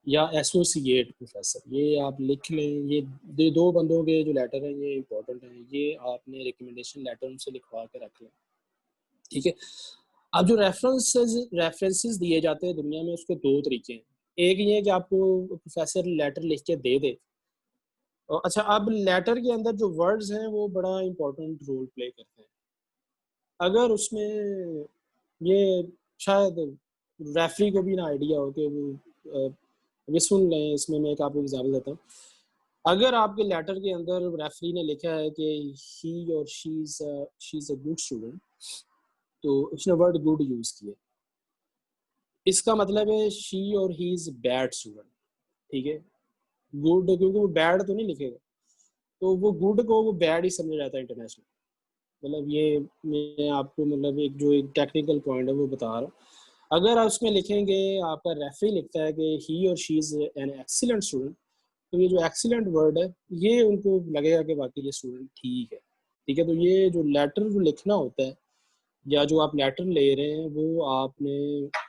[SPEAKER 2] या एसोसिएट प्रोफेसर, ये आप लिख लें। ये 2 बंदों के जो लेटर हैं ये इंपॉर्टेंट हैं, ये आपने रिकमेंडेशन लेटर उनसे लिखवा के रख लें। ठीक है, अब जो रेफरेंसेस दिए जाते हैं दुनिया में उसके 2 तरीके हैं। एक ये है कि आपको प्रोफेसर लेटर लिख के दे दे। अच्छा, अब लेटर के अंदर जो वर्ड्स हैं वो बड़ा इंपॉर्टेंट रोल प्ले करते हैं। अगर उसमें ये शायद रेफरी को भी ना आइडिया हो कि वो ये सुन लें, इसमें मैं एक आपको एग्जाम्पल देता हूँ। अगर आपके लेटर के अंदर रेफरी ने लिखा है कि ही और she is a good student, तो उसने वर्ड गुड यूज किया, इसका मतलब है शी और ही इज बैड स्टूडेंट। ठीक है, गुड, क्योंकि वो बैड तो नहीं लिखेगा, तो वो गुड को वो बैड ही समझ जाता है इंटरनेशनल। मतलब ये मैं आपको मतलब एक जो एक टेक्निकल पॉइंट है वो बता रहा हूँ। अगर आप उसमें लिखेंगे, आपका रेफरी लिखता है कि ही और she is an excellent student, तो ये जो एक्सीलेंट वर्ड है ये उनको लगेगा कि बाकी ये स्टूडेंट ठीक है। ठीक है, तो ये जो लेटर जो लिखना होता है या जो आप लेटर ले रहे हैं वो आपने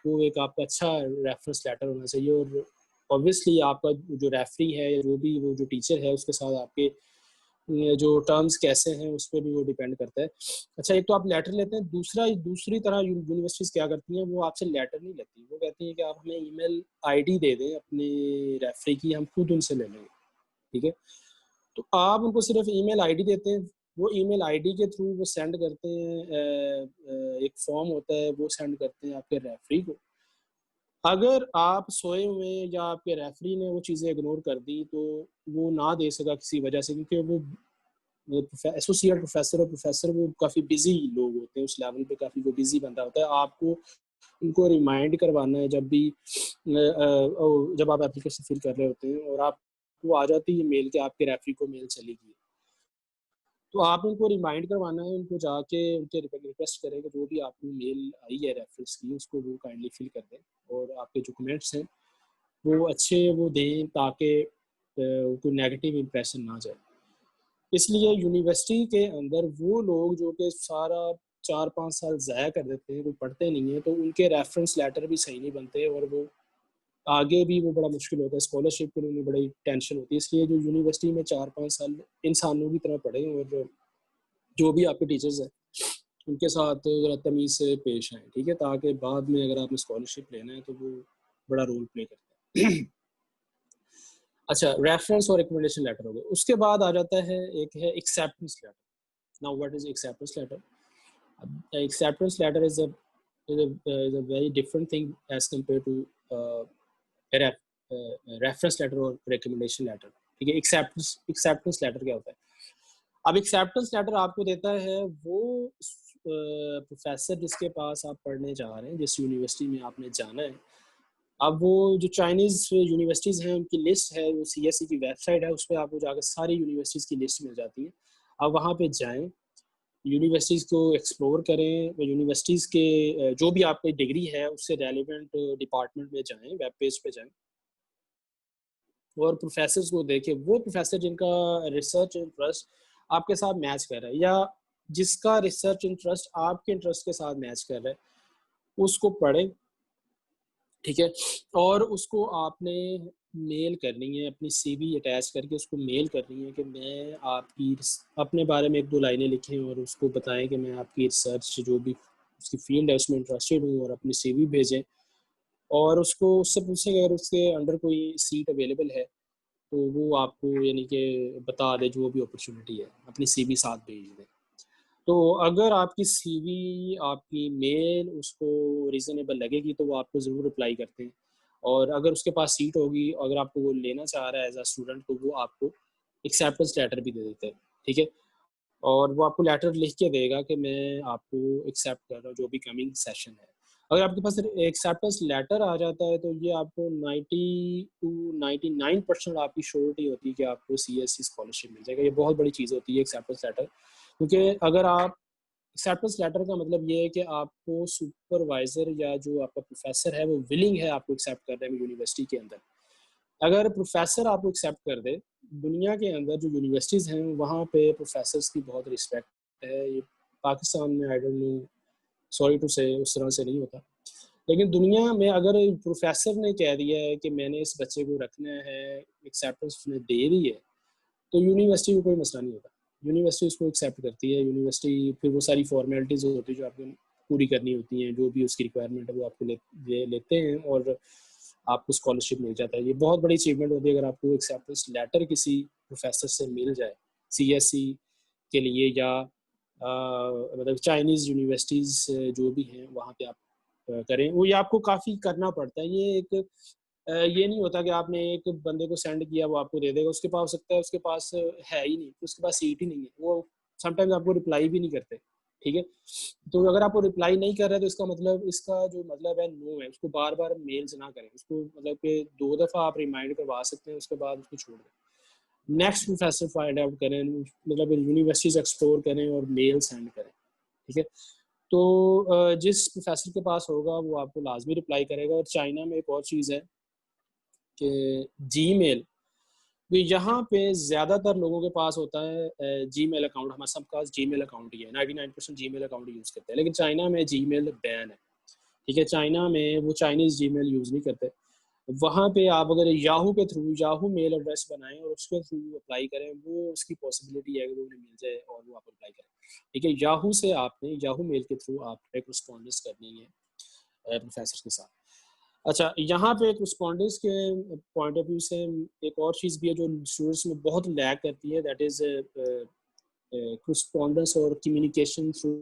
[SPEAKER 2] वो एक आपका अच्छा रेफरेंस लेटर होना चाहिए। और ऑब्वियसली आपका जो रेफरी है या जो भी वो जो टीचर है उसके साथ आपके जो टर्म्स कैसे हैं उस पर भी वो डिपेंड करता है। अच्छा, एक तो आप लेटर लेते हैं, दूसरी तरह यूनिवर्सिटीज़ क्या करती हैं, वो आपसे लेटर नहीं लेती, वो कहती हैं कि आप हमें ईमेल आईडी दे दें अपने रेफरी की, हम खुद उनसे ले लेंगे। ठीक है, तो आप उनको सिर्फ ईमेल आईडी देते हैं, वो ईमेल आईडी के थ्रू वो सेंड करते हैं, एक फॉर्म होता है वो सेंड करते हैं आपके रेफरी को। अगर आप सोए हुए हैं या आपके रेफरी ने वो चीज़ें इग्नोर कर दी तो वो ना दे सका किसी वजह से, क्योंकि वो एसोसिएट प्रोफेसर और प्रोफेसर वो काफ़ी बिजी लोग होते हैं, उस लेवल पे काफ़ी वो बिजी बंदा होता है। आपको उनको रिमाइंड करवाना है जब भी जब आप एप्लीकेशन फिल कर रहे होते हैं और आप वो आ जाती है मेल के आपके रेफरी को मेल चली गई, तो आप उनको रिमाइंड करवाना है, उनको जाके उनके रिक्वेस्ट करें कि जो भी आपको मेल आई है रेफरेंस की उसको वो काइंडली फिल कर दें और आपके जो कमेंट्स हैं वो अच्छे वो दें ताकि कोई नेगेटिव इम्प्रेशन ना जाए। इसलिए यूनिवर्सिटी के अंदर वो लोग जो कि सारा 4-5 साल ज़ाया कर देते हैं, कोई पढ़ते नहीं है, तो उनके रेफरेंस लेटर भी सही नहीं बनते और वो आगे भी वो बड़ा मुश्किल होता है, स्कॉलरशिप के लिए उन्हें बड़ी टेंशन होती है। इसलिए जो यूनिवर्सिटी में 4-5 साल इंसानों की तरह पढ़े और जो भी आपके टीचर्स हैं उनके साथ तमीज़ से पेश आएँ, ठीक है, ताकि बाद में अगर आपने स्कॉलरशिप लेना है तो वो बड़ा रोल प्ले करता है। अच्छा, रेफरेंस और रिकमेंडेशन लेटर हो गए, उसके बाद आ जाता है एक है acceptance letter. Now what is acceptance letter? Acceptance letter is a very different thing as compared to a reference letter or recommendation letter। ठीक है, एक्सेप्टेंस लेटर क्या होता है? अब एक्सेप्टेंस लेटर आपको देता है वो प्रोफेसर जिसके पास आप पढ़ने जा रहे हैं, जिस यूनिवर्सिटी में आपने जाना है। अब वो जो चाइनीज़ यूनिवर्सिटीज़ हैं उनकी लिस्ट है, वो CSE की वेबसाइट है, उस पर आपको जाकर सारी यूनिवर्सिटीज़ की लिस्ट मिल जाती है। आप वहाँ पे जाएँ, यूनिवर्सिटीज़ को एक्सप्लोर करें, यूनिवर्सिटीज़ के जो भी आपकी डिग्री है उससे रेलिवेंट डिपार्टमेंट में जाएँ, वेब पेज पे जाएँ और प्रोफेसर्स को देखें, वो प्रोफेसर जिनका रिसर्च इंटरेस्ट आपके साथ मैच कर रहा है या जिसका रिसर्च इंटरेस्ट आपके इंटरेस्ट के साथ मैच कर रहा है, उसको पढ़ें। ठीक है, और उसको आपने मेल करनी है, अपनी CV अटैच करके उसको मेल करनी है कि मैं आपकी अपने बारे में 1-2 लाइनें लिखें और उसको बताएं कि मैं आपकी रिसर्च जो भी उसकी फील्ड है उसमें इंटरेस्टेड हूँ और अपनी CV भेजें। और उसको उससे पूछें कि अगर उसके अंडर कोई सीट अवेलेबल है तो वो आपको यानी कि बता दे, जो भी अपॉर्चुनिटी है अपनी CV साथ भेज दें। तो अगर आपकी CV आपकी मेल उसको रीज़नेबल लगेगी तो वो आपको ज़रूर रिप्लाई करते हैं और अगर उसके पास सीट होगी, अगर आपको वो लेना चाह रहा है एज अ स्टूडेंट, तो वो आपको एक्सेप्टेंस लेटर भी दे देते हैं। ठीक है, और वो आपको लेटर लिख के देगा कि मैं आपको एक्सेप्ट कर रहा हूँ जो भी कमिंग सेशन है। अगर आपके पास एक्सेप्टेंस लेटर आ जाता है तो ये आपको 90 to 99% आपकी श्योरिटी होती है कि आपको CSE स्कॉलरशिप मिल जाएगा। ये बहुत बड़ी चीज़ होती है एक्सेप्टेंस लेटर, क्योंकि अगर आप एक्सेप्टेंस लेटर का मतलब ये है कि आपको सुपरवाइजर या जो आपका प्रोफेसर है वो विलिंग है आपको एक्सेप्ट करने में यूनिवर्सिटी के अंदर। अगर प्रोफेसर आपको एक्सेप्ट कर दे, दुनिया के अंदर जो यूनिवर्सिटीज़ हैं वहाँ पे प्रोफेसर्स की बहुत रिस्पेक्ट है। ये पाकिस्तान में I don't know, sorry to say उस तरह से नहीं होता, लेकिन दुनिया में अगर प्रोफेसर ने कह दिया है कि मैंने इस बच्चे को रखना है, एक्सेप्टेंस उसने दे दी है, तो यूनिवर्सिटी को कोई मसला नहीं होता। यूनिवर्सिटी उसको एक्सेप्ट करती है। यूनिवर्सिटी फिर वो सारी फॉर्मेलिटीज़ होती है जो आपको पूरी करनी होती हैं, जो भी उसकी रिक्वायरमेंट है वो आपको लेते हैं और आपको स्कॉलरशिप मिल जाता है। ये बहुत बड़ी अचीवमेंट होती है अगर आपको एक्सेप्टेंस लेटर किसी प्रोफेसर से मिल जाए CSE के लिए या मतलब चाइनीज़ यूनिवर्सिटीज़ जो भी हैं वहाँ पे आप करें। वो ये आपको काफ़ी करना पड़ता है। ये एक ये नहीं होता कि आपने एक बंदे को सेंड किया वो आपको दे देगा, उसके पास हो सकता है उसके पास है ही नहीं, उसके पास सीट ही नहीं है, वो समटाइम्स आपको रिप्लाई भी नहीं करते। ठीक है। तो अगर आप वो रिप्लाई नहीं कर रहे तो इसका जो मतलब है नो है, उसको बार बार मेल्स ना करें, उसको मतलब कि 2 दफ़ा आप रिमाइंड करवा सकते हैं, उसके बाद उसको छोड़ दें। नेक्स्ट प्रोफेसर फाइंड आउट करें, मतलब यूनिवर्सिटीज एक्सप्लोर करें और मेल सेंड करें, ठीक है। तो जिस प्रोफेसर के पास होगा वो आपको लाजमी रिप्लाई करेगा। और चाइना में एक और चीज़ है कि जीमेल, तो यहाँ पे ज़्यादातर लोगों के पास होता है जीमेल अकाउंट। हमारे सबका जीमेल अकाउंट ही है, 99% जीमेल अकाउंट यूज़ करते हैं, लेकिन चाइना में जीमेल बैन है, ठीक है। चाइना में वो चाइनीज़ जीमेल यूज़ नहीं करते। वहाँ पे आप अगर याहू के थ्रू याहू मेल एड्रेस बनाएं और उसके थ्रू अप्लाई करें, वो उसकी पॉसिबिलिटी है कि वो उन्हें मिल जाए और वो आप अप्लाई करें, ठीक है। याहू से आपने याहू मेल के थ्रू आप कॉरेस्पॉन्डेंस करनी है प्रोफेसर के साथ। अच्छा, यहाँ पे कॉरेस्पॉन्डेंस के पॉइंट ऑफ व्यू से एक और चीज़ भी है जो स्टूडेंट्स में बहुत लैक करती है, दैट इज़ कॉरेस्पॉन्डेंस और कम्युनिकेशन थ्रू।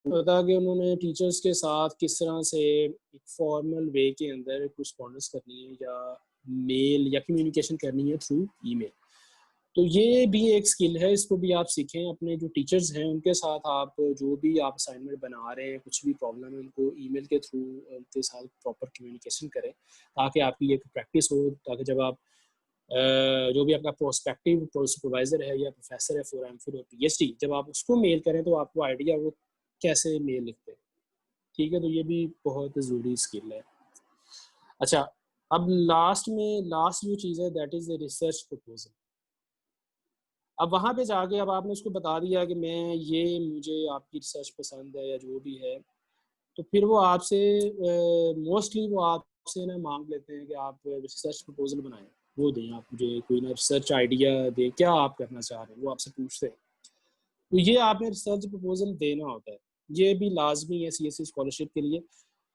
[SPEAKER 2] पता कि उन्होंने टीचर्स के साथ किस तरह से एक फॉर्मल वे के अंदर कॉरेस्पॉन्डेंस करनी है या मेल या कम्युनिकेशन करनी है थ्रू ईमेल। तो ये भी एक स्किल है, इसको भी आप सीखें। अपने जो टीचर्स हैं उनके साथ आप जो भी आप असाइनमेंट बना रहे हैं, कुछ भी प्रॉब्लम है, उनको ईमेल के थ्रू उनके साथ प्रॉपर कम्युनिकेशन करें, ताकि आपकी एक प्रैक्टिस हो, ताकि जब आप जो भी आपका प्रोस्पेक्टिव सुपरवाइज़र है या प्रोफेसर है फॉर एमफिल और पीएचडी, जब आप उसको मेल करें तो आपको आइडिया वो कैसे मेल लिखते हैं, ठीक है। तो ये भी बहुत ज़रूरी स्किल है। अच्छा, अब लास्ट जो चीज़ है that is the research proposal. अब वहाँ पे जाके अब आपने उसको बता दिया कि मुझे आपकी रिसर्च पसंद है या जो भी है, तो फिर वो आपसे मोस्टली वो आपसे ना मांग लेते हैं कि आप रिसर्च प्रपोजल बनाएं, वो दें, आप मुझे कोई ना रिसर्च आइडिया दें, क्या आप करना चाह रहे हैं, वो आपसे पूछते हैं। तो ये आपने रिसर्च प्रपोजल देना होता है, ये भी लाजमी है सीएससी स्कॉलरशिप के लिए।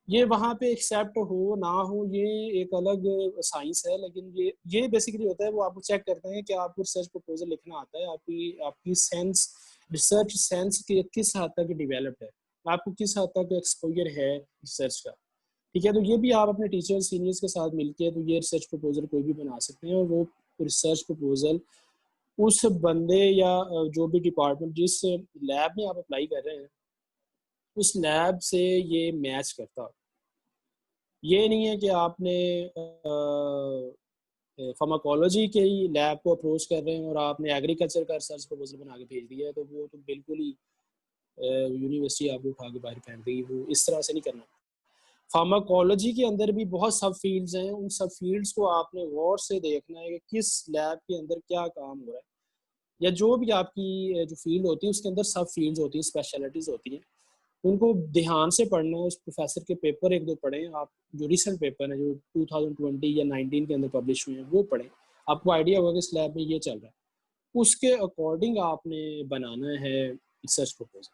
[SPEAKER 2] ये वहाँ पे एक्सेप्ट हो ना हो ये एक अलग साइंस है, लेकिन ये बेसिकली होता है, वो आपको चेक करते हैं कि आपको रिसर्च प्रपोजल लिखना आता है, आपकी आपकी सेंस, रिसर्च सेंस की किस हद तक डेवलप्ड है, आपको किस हद तक एक्सपोजर है रिसर्च का, ठीक है। तो ये भी आप अपने टीचर सीनियर्स के साथ मिलके तो ये रिसर्च प्रपोजल कोई भी बना सकते हैं, और वो रिसर्च प्रपोजल उस बंदे या जो भी डिपार्टमेंट जिस लैब में आप अप्लाई कर रहे हैं उस लैब से ये मैच करता। ये नहीं है कि आपने फार्माकोलॉजी के ही लैब को अप्रोच कर रहे हैं और आपने एग्रीकल्चर का रिसर्च प्रपोजल बना के भेज दिया है, तो वो तो बिल्कुल ही यूनिवर्सिटी आपको उठा के बाहर फेंक देगी। वो इस तरह से नहीं करना। फार्माकोलॉजी के अंदर भी बहुत सब फील्ड्स हैं, उन सब फील्ड्स को आपने गौर से देखना है कि किस लैब के अंदर क्या काम हो रहा है, या जो भी आपकी जो फील्ड होती है उसके अंदर सब फील्ड्स होती हैं, स्पेशलिटीज़ होती हैं, उनको ध्यान से पढ़ना है। उस प्रोफेसर के पेपर एक दो पढ़ें आप, जो रिसेंट पेपर है जो 2020 या 19 के अंदर पब्लिश हुए हैं वो पढ़ें, आपको आइडिया होगा कि इस लैब में ये चल रहा है, उसके अकॉर्डिंग आपने बनाना है रिसर्च प्रपोजल,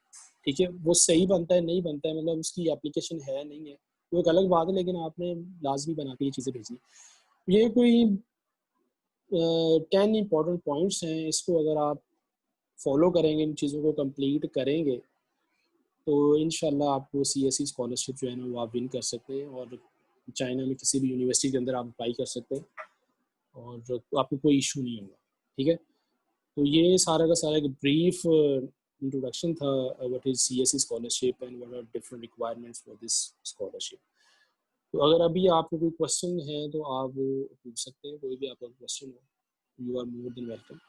[SPEAKER 2] ठीक है। वो सही बनता है नहीं बनता है, मतलब उसकी एप्लीकेशन है नहीं है, वो एक अलग बात है, लेकिन आपने लाजमी बना के ये चीज़ें भेजनी। ये कोई 10 इंपॉर्टेंट पॉइंट्स हैं, इसको अगर आप फॉलो करेंगे, इन चीज़ों को कंप्लीट करेंगे, तो इंशाल्लाह आपको सीएससी स्कॉलरशिप जो है ना वो आप विन कर सकते हैं, और चाइना में किसी भी यूनिवर्सिटी के अंदर आप अप्लाई कर सकते हैं और आपको कोई इशू नहीं होगा, ठीक है। तो ये सारा का सारा एक ब्रीफ इंट्रोडक्शन था what is CSC scholarship and what are different requirements for this scholarship. तो अगर अभी आपको कोई क्वेश्चन है तो आप वो पूछ सकते हैं, कोई भी आपका क्वेश्चन हो, you are more than welcome.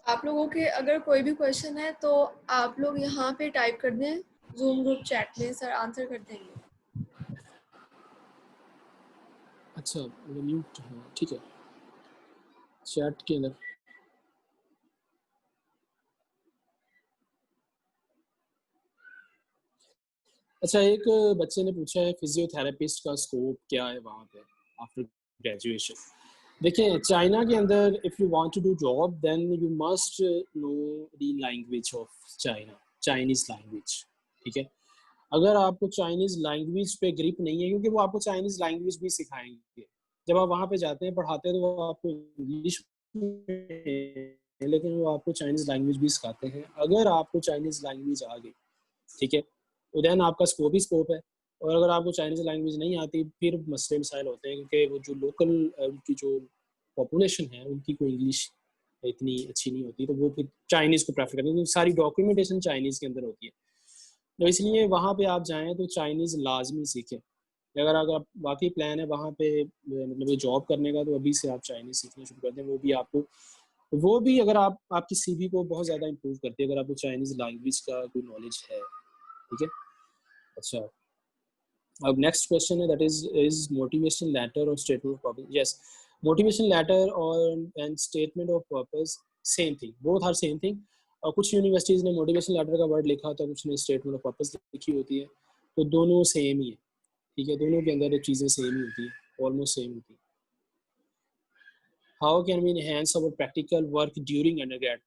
[SPEAKER 1] आप लोगों के अगर कोई भी क्वेश्चन है तो आप लोग यहाँ पे टाइप कर दें जूम ग्रुप चैट में, सर आंसर कर देंगे।
[SPEAKER 2] अच्छा, म्यूट है, ठीक है, चैट के अंदर। अच्छा, एक बच्चे ने पूछा है फिजियोथेरेपिस्ट का स्कोप क्या है वहाँ पे आफ्टर ग्रेजुएशन। देखिए, चाइना के अंदर if you want to do job then you must know the language of China, Chinese language, ठीक है। अगर आपको चाइनीज़ लैंग्वेज पे ग्रिप नहीं है, क्योंकि वो आपको चाइनीज़ लैंग्वेज भी सिखाएंगे जब आप वहाँ पे जाते हैं पढ़ाते हैं, तो वो आपको इंग्लिश में, लेकिन वो आपको चाइनीज़ लैंग्वेज भी सिखाते हैं। अगर आपको चाइनीज़ लैंग्वेज आ गई, ठीक है, तो देन आपका स्कोप ही स्कोप है। और अगर आपको चाइनीज़ लैंग्वेज नहीं आती फिर मसले मसाइल होते हैं, क्योंकि वो जो लोकल उनकी जो पॉपुलेशन है उनकी कोई इंग्लिश इतनी अच्छी नहीं होती, तो वो फिर चाइनीज़ को प्रेफर करते हैं, क्योंकि सारी डॉक्यूमेंटेशन चाइनीज़ के अंदर होती है। तो इसलिए वहाँ पे आप जाएँ तो चाइनीज़ लाजमी सीखें। अगर अगर वाकई प्लान है वहाँ पे मतलब जॉब करने का, तो अभी से आप चाइनीज़ सीखना शुरू कर दें। वो भी अगर आप आपकी सीवी को बहुत ज़्यादा इम्प्रूव करती है, अगर आपको चाइनीज़ लैंग्वेज का कोई नॉलेज है। ठीक है। अच्छा, अब नेक्स्ट क्वेश्चन है, दैट इज मोटिवेशन लेटर और statement of purpose. Yes, motivation letter और and statement of purpose same thing, both are same thing. और कुछ यूनिवर्सिटीज़ ने मोटिवेशन लेटर का वर्ड लिखा होता है, कुछ ने स्टेटमेंट ऑफ पर्पस लिखी होती है, तो दोनों सेम ही है। ठीक है, दोनों के अंदर चीज़ें सेम ही होती है, ऑलमोस्ट सेम होती है। How can we enhance our practical work during undergrad?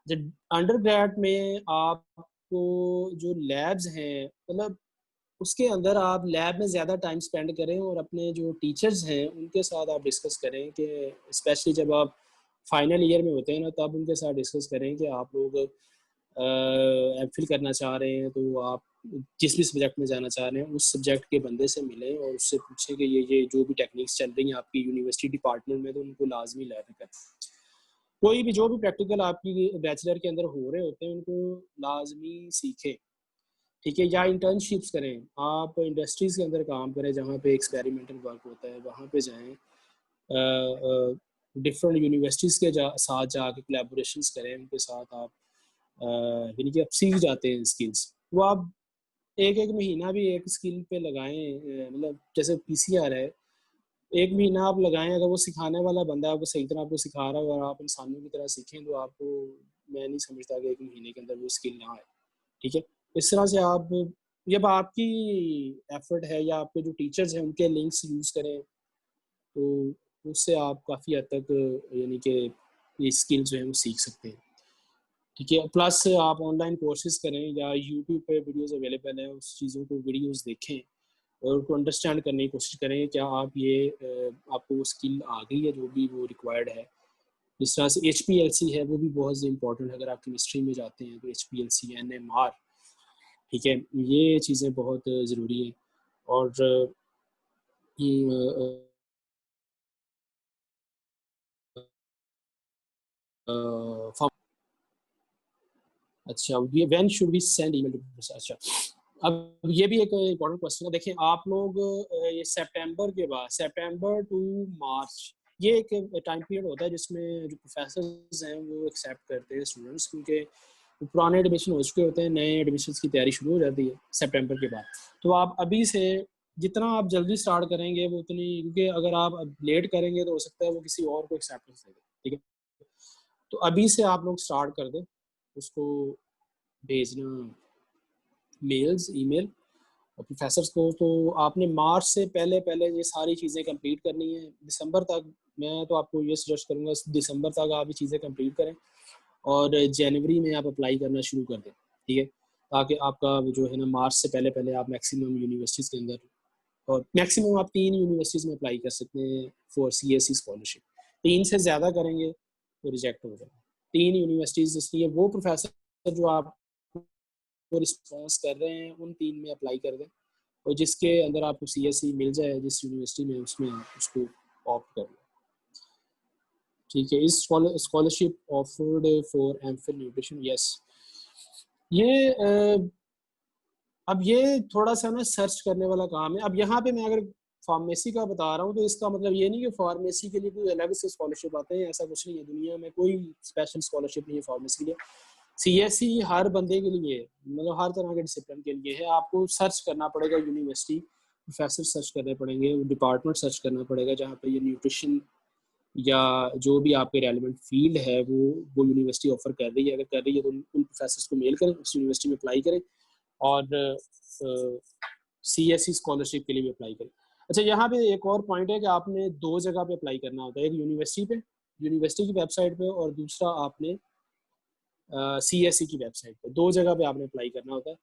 [SPEAKER 2] जब अंडरग्रेड में आपको जो लैब्स हैं, मतलब उसके अंदर आप लैब में ज़्यादा टाइम स्पेंड करें और अपने जो टीचर्स हैं उनके साथ आप डिस्कस करें कि स्पेशली जब आप फाइनल ईयर में होते हैं ना, तब उनके साथ डिस्कस करें कि आप लोग एमफिल करना चाह रहे हैं, तो आप जिस भी सब्जेक्ट में जाना चाह रहे हैं उस सब्जेक्ट के बंदे से मिलें और उससे पूछें कि ये जो भी टेक्निक्स चल रही हैं आपकी यूनिवर्सिटी डिपार्टमेंट में, तो उनको लाजमी लर्न करें। कोई भी जो भी प्रैक्टिकल आपकी बैचलर के अंदर हो रहे होते हैं उनको लाजमी सीखें। ठीक है, या इंटर्नशिप्स करें, आप इंडस्ट्रीज़ के अंदर काम करें जहाँ पे एक्सपेरिमेंटल वर्क होता है, वहाँ पे जाएँ। डिफरेंट यूनिवर्सिटीज़ के साथ जाके कोलैबोरेशंस करें, उनके साथ आप यानी कि आप सीख जाते हैं स्किल्स। वो आप एक एक महीना भी एक स्किल पे लगाएं, मतलब जैसे पीसीआर है, एक महीना आप लगाएं, अगर वो सिखाने वाला बंदा आपको सही तरह आपको सिखा रहा है और आप इंसानों की तरह सीखें, तो आपको, मैं नहीं समझता कि एक महीने के अंदर वो स्किल ना आए। ठीक है, इस तरह से आप, जब आपकी एफर्ट है या आपके जो टीचर्स हैं उनके लिंक्स यूज़ करें, तो उससे आप काफ़ी हद तक यानी कि ये स्किल जो है वो सीख सकते हैं। ठीक है, प्लस आप ऑनलाइन कोर्सेज करें या यूट्यूब पे वीडियोस अवेलेबल हैं, उस चीज़ों को वीडियोस देखें और उनको अंडरस्टैंड करने की कोशिश करें, क्या आप ये आपको वो स्किल आ गई है जो भी वो रिक्वायर्ड है। जिस तरह से HPLC है, वो भी बहुत इंपॉर्टेंट है। अगर आप केमिस्ट्री में जाते हैं तो HPLC, NMR, ठीक है, ये चीज़ें बहुत ज़रूरी हैं। और अच्छा, ये when should we send email to? अच्छा, अब ये भी एक इम्पोर्टेंट क्वेश्चन है। देखिए आप लोग ये सितंबर के बाद, सितंबर टू मार्च, ये एक टाइम पीरियड होता है जिसमें जो प्रोफेसर्स हैं वो एक्सेप्ट करते हैं स्टूडेंट्स, क्योंकि पुराने एडमिशन हो चुके होते हैं, नए एडमिशन्स की तैयारी शुरू हो जाती है सितंबर के बाद। तो आप अभी से जितना आप जल्दी स्टार्ट करेंगे वो उतनी, क्योंकि अगर आप लेट करेंगे तो हो सकता है वो किसी और को एक्सेप्टेंस दे दे। ठीक है, तो अभी से आप लोग स्टार्ट कर दें उसको भेजना, मेल्स, ईमेल और प्रोफेसर्स को। तो आपने मार्च से पहले पहले ये सारी चीज़ें कंप्लीट करनी है, दिसंबर तक। मैं तो आपको ये सजेस्ट करूँगा दिसंबर तक आप ये चीज़ें कंप्लीट करें और जनवरी में आप अप्लाई करना शुरू कर दें। ठीक है, ताकि आपका जो है ना मार्च से पहले पहले आप मैक्सिमम यूनिवर्सिटीज़ के अंदर, और मैक्सिमम आप 3 यूनिवर्सिटीज़ में अप्लाई कर सकते हैं फॉर CSE स्कॉलरशिप। 3 से ज़्यादा करेंगे तो रिजेक्ट हो जाएगा। 3 यूनिवर्सिटीज़, इसलिए वो प्रोफेसर जो आप वो रिस्पॉन्स कर रहे हैं उन 3 में अप्लाई कर दें, और जिसके अंदर आपको CSE मिल जाए जिस यूनिवर्सिटी में, उसमें उसको ऑप्ट कर लें। ठीक है, इस scholarship offered for MPhil nutrition? Yes. ये अब ये थोड़ा सा ना सर्च करने वाला काम है। अब यहाँ पे मैं अगर फार्मेसी का बता रहा हूँ तो इसका मतलब ये नहीं कि फार्मेसी के लिए कोई अलग से स्कॉलरशिप आते हैं, ऐसा कुछ नहीं है। दुनिया में कोई स्पेशल स्कॉलरशिप नहीं है फार्मेसी के लिए। CSE हर बंदे के लिए, मतलब हर तरह के डिसिप्लिन के लिए है। आपको सर्च करना पड़ेगा, यूनिवर्सिटी प्रोफेसर सर्च करने पड़ेंगे, डिपार्टमेंट सर्च करना पड़ेगा जहाँ पर ये न्यूट्रिशन या जो भी आपके रेलिवेंट फील्ड है वो यूनिवर्सिटी ऑफर कर रही है। अगर कर रही है तो उन प्रोफेसर्स को मेल करें, उस यूनिवर्सिटी में अप्लाई करें और CSE स्कॉलरशिप के लिए भी अप्लाई करें। अच्छा, यहाँ पे एक और पॉइंट है कि आपने 2 जगह पे अप्लाई करना होता है, एक यूनिवर्सिटी पे, यूनिवर्सिटी की वेबसाइट पे, और दूसरा आपने CSE की वेबसाइट पे। 2 जगह पे आपने अप्लाई करना होता है।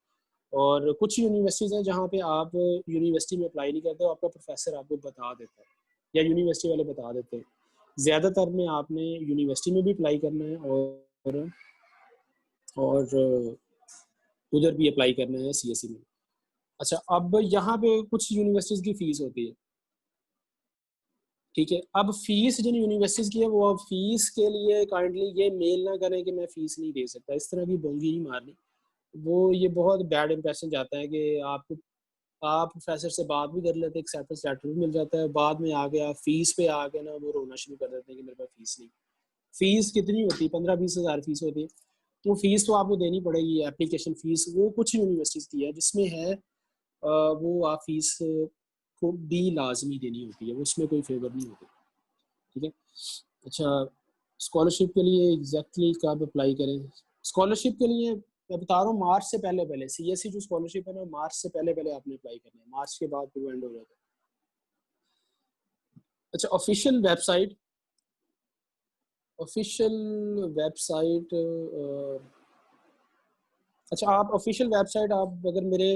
[SPEAKER 2] और कुछ यूनिवर्सिटीज़ हैं जहाँ पे आप यूनिवर्सिटी में अप्लाई नहीं करते, आपका प्रोफेसर आपको बता देता है या यूनिवर्सिटी वाले बता देते हैं। ज़्यादातर में आपने यूनिवर्सिटी में भी अप्लाई करना है और उधर भी अप्लाई करना है CSE में। अच्छा, अब यहाँ पे कुछ यूनिवर्सिटीज़ की फ़ीस होती है, ठीक है। अब फीस जिन यूनिवर्सिटीज़ की है वो अब फीस के लिए काइंडली ये मेल ना करें कि मैं फ़ीस नहीं दे सकता, इस तरह की बोंगी नहीं मारनी। वो ये बहुत बैड इंप्रेशन जाता है कि आप प्रोफेसर से बात भी कर लेते हैं, एक्सेप्टेंस लेटर भी मिल जाता है, बाद में आके आप फीस पे आके ना वो रोना शुरू कर देते हैं कि मेरे पास फीस नहीं। फीस कितनी होती है? 15-20 हज़ार फीस होती है। तो फीस तो आपको देनी पड़ेगी, एप्लीकेशन फीस। वो कुछ यूनिवर्सिटीज़ की है जिसमें है वो आप फीस को भी लाजमी देनी होती है, उसमें कोई फेवर नहीं होती, ठीक है। अच्छा, स्कॉलरशिप के लिए एग्जैक्टली कब अप्लाई करें? स्कॉलरशिप के लिए मैं बता रहा हूँ, मार्च से पहले पहले सीएससी जो स्कॉलरशिप है ना, मार्च से पहले पहले आपने अप्लाई करना है, मार्च के बाद फिर एंड हो जाता है। अच्छा, ऑफिशियल वेबसाइट अच्छा, आप ऑफिशियल वेबसाइट आप अगर मेरे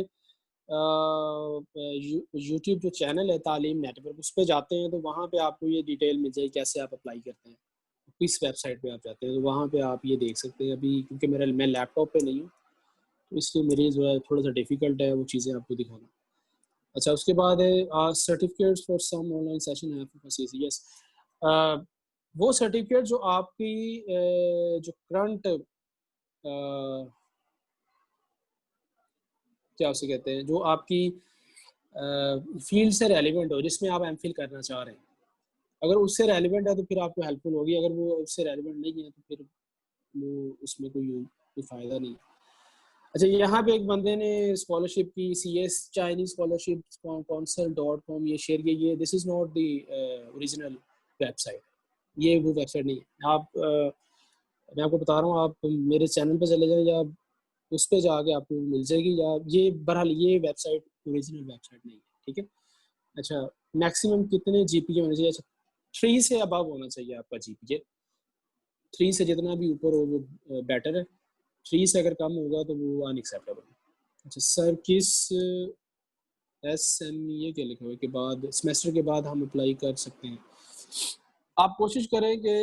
[SPEAKER 2] यूट्यूब जो चैनल है तालीम नेटवर्क, उस पर जाते हैं तो वहाँ पे आपको ये डिटेल मिल जाएगी कैसे आप अप्लाई करते हैं। किस वेबसाइट पे आप जाते हैं तो वहाँ पे आप ये देख सकते हैं। अभी क्योंकि मैं लैपटॉप पे नहीं हूँ तो इसलिए मेरी जो है थोड़ा सा डिफ़िकल्ट है वो चीज़ें आपको दिखाना। अच्छा, उसके बाद है certificates for some online session है यस। वो सर्टिफिकेट जो आपकी जो करंट क्या उसे कहते हैं, जो आपकी फील्ड से रेलिवेंट हो, जिसमें आप एमफिल करना चाह रहे हैं, अगर उससे रेलिवेंट है तो फिर आपको हेल्पफुल होगी। अगर वो उससे रेलिवेंट नहीं है तो फिर वो उसमें कोई फ़ायदा नहीं। अच्छा, यहाँ पे एक बंदे ने स्कॉलरशिप की CS चाइनीज स्कॉलरशिप council.com ये शेयर की। ये this is not the original website, ये वो वेबसाइट नहीं है। मैं आपको बता रहा हूँ, आप मेरे चैनल पे चले जाएं या उस पे जाके आपको मिल जाएगी, या ये बहरहाल ये वेबसाइट ओरिजिनल वेबसाइट नहीं है, ठीक है। अच्छा, मैक्सिमम कितने GPA होने चाहिए? अच्छा, 3 से अबव होना चाहिए आपका GPA। 3 से जितना भी ऊपर हो वो बेटर है। 3 से अगर कम होगा तो वो अनएक्सेप्टेबल है। अच्छा सर, किस SME के लिखे हुए के बाद सेमेस्टर के बाद हम अप्लाई कर सकते हैं? आप कोशिश करें कि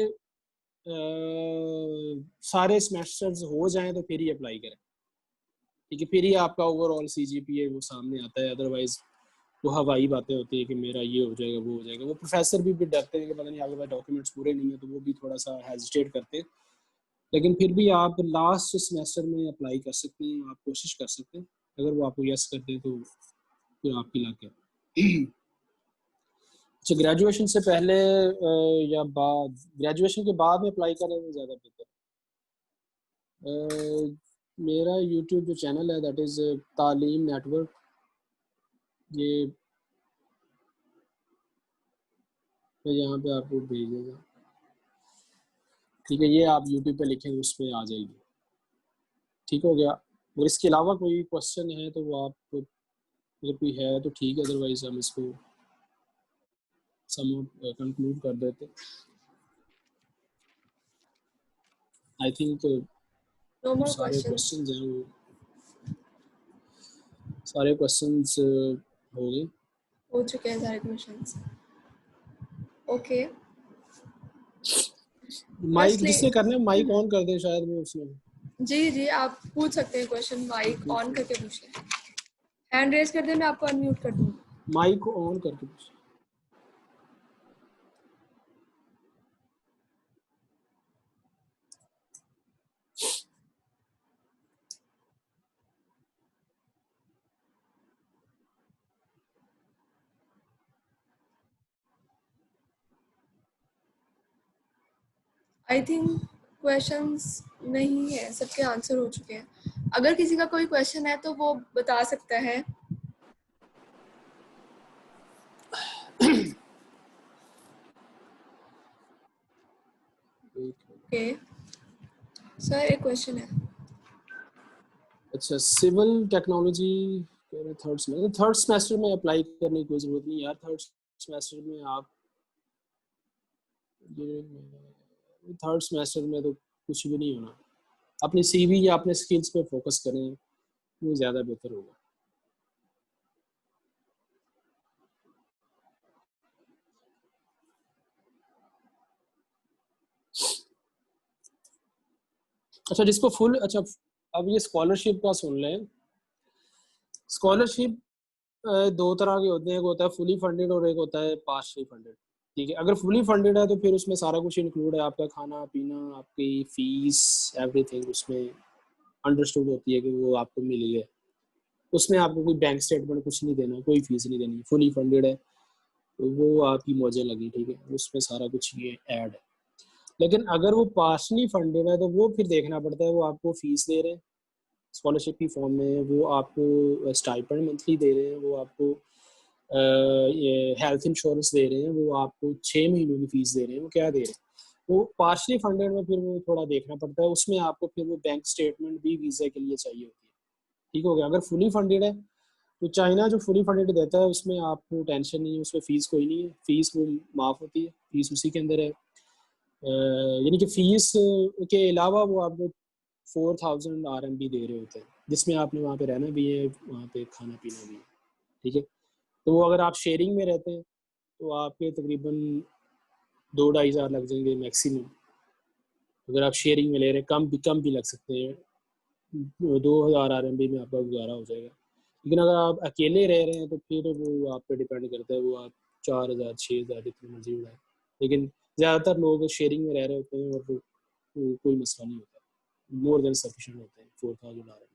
[SPEAKER 2] सारे सेमेस्टर्स हो जाएं तो फिर ही अप्लाई करें, ठीक है। फिर ही आपका ओवरऑल CGPA वो सामने आता है। अदरवाइज वो हवाई बातें होती है कि मेरा ये हो जाएगा वो हो जाएगा। वो प्रोफेसर भी डरते हैं कि पता नहीं आपके पास डॉक्यूमेंट्स पूरे नहीं है, तो वो भी थोड़ा सा हेजिटेट करते हैं। लेकिन फिर भी आप लास्ट सेमेस्टर में अप्लाई कर सकते हैं, आप कोशिश कर सकते हैं। अगर वो आपको यस करते हैं तो फिर आपकी लक है। अच्छा, ग्रेजुएशन से पहले या बाद? ग्रेजुएशन के बाद में अप्लाई करें तो ज़्यादा बेहतर है। मेरा यूट्यूब जो चैनल है दैट इज़ तालीम नेटवर्क, ये मैं यहाँ पे आपको भेज देगा, ठीक है। ये आप यूट्यूब पे लिखें उस पर आ जाएगी, ठीक हो गया। और इसके अलावा कोई क्वेश्चन है तो वो आप, अगर कोई है तो ठीक है, अदरवाइज हम इसको सम कंक्लूड कर देते। आई थिंक
[SPEAKER 1] No more
[SPEAKER 2] सारे
[SPEAKER 1] questions.
[SPEAKER 2] क्वेश्चंस हैं वो सारे क्वेश्चंस हो गए।
[SPEAKER 1] हो चुके हैं सारे क्वेश्चंस। ओके,
[SPEAKER 2] माइक
[SPEAKER 1] फर्स्टली
[SPEAKER 2] जिससे करने माइक ऑन कर दे, शायद वो उसमें।
[SPEAKER 1] जी आप पूछ सकते हैं क्वेश्चन, माइक ऑन करके पूछ लें। हैंड रेज कर दे, मैं आपको अनम्यूट कर दूँगी।
[SPEAKER 2] माइक को ऑन करके पूछ।
[SPEAKER 1] आई थिंक क्वेश्चंस नहीं है, सबके आंसर हो चुके हैं। अगर किसी का कोई क्वेश्चन है तो वो बता सकता है। ओके सर, एक क्वेश्चन है।
[SPEAKER 2] अच्छा, सिविल टेक्नोलॉजी थर्ड सेमेस्टर में अप्लाई करने की कोई ज़रूरत नहीं यार। थर्ड सेमेस्टर में आप थर्ड सेमेस्टर में तो कुछ भी नहीं होना। अपनी CV या अपने स्किल्स पे फोकस करें, वो ज़्यादा बेहतर होगा। अच्छा, जिसको फुल, अच्छा अब ये स्कॉलरशिप का सुन लें। स्कॉलरशिप दो तरह के होते हैं, एक होता है फुली फंडेड और एक होता है पार्शली फंडेड। ठीक है, अगर फुली फंडेड है तो फिर उसमें सारा कुछ इंक्लूड है, आपका खाना पीना, आपकी फीस, एवरीथिंग उसमें अंडरस्टूड होती है कि वो आपको मिली है। उसमें आपको कोई बैंक स्टेटमेंट कुछ नहीं देना, कोई फीस नहीं देनी। फुली फंडेड है तो वो आपकी मौजें लगी, ठीक है, उसमें सारा कुछ ये ऐड है। लेकिन अगर वो पार्शली फंडेड है तो वो फिर देखना पड़ता है, वो आपको फीस दे रहे हैं स्कॉलरशिप की फॉर्म में, वो आपको स्टाइपेंड मंथली दे रहे हैं, वो आपको ये हेल्थ इंश्योरेंस दे रहे हैं, वो आपको 6 महीनों की फीस दे रहे हैं, वो क्या दे रहे हैं। वो पार्शली फंडेड में फिर वो थोड़ा देखना पड़ता है, उसमें आपको फिर वो बैंक स्टेटमेंट भी वीज़ा के लिए चाहिए होती है। ठीक हो गया। अगर फुली फंडेड है तो चाइना जो फुली फंडेड देता है उसमें आपको टेंशन नहीं है, उसमें फ़ीस कोई नहीं है, फ़ीस वो माफ़ होती है, फ़ीस उसी के अंदर है। यानी कि फ़ीस के अलावा वो आपको 4000 RMB दे रहे होते हैं, जिसमें आपने वहाँ पे रहना भी है, वहाँ पे खाना पीना भी है। ठीक है, तो वो अगर आप शेयरिंग में रहते हैं तो आपके तकरीबन 2-2.5 हज़ार लग जाएंगे मैक्सिमम। अगर आप शेयरिंग में ले रहे हैं कम भी लग सकते हैं, 2000 RMB में आपका गुजारा हो जाएगा। लेकिन अगर आप अकेले रह रहे हैं तो फिर वो आप पे डिपेंड करता है, वो आप 4000 6000 जितनी मर्जी उड़ाए। लेकिन ज़्यादातर लोग शेयरिंग में रह रहे होते हैं और वो कोई मसला नहीं होता, मोर देन सफिशिएंट होते हैं 4000 RMB।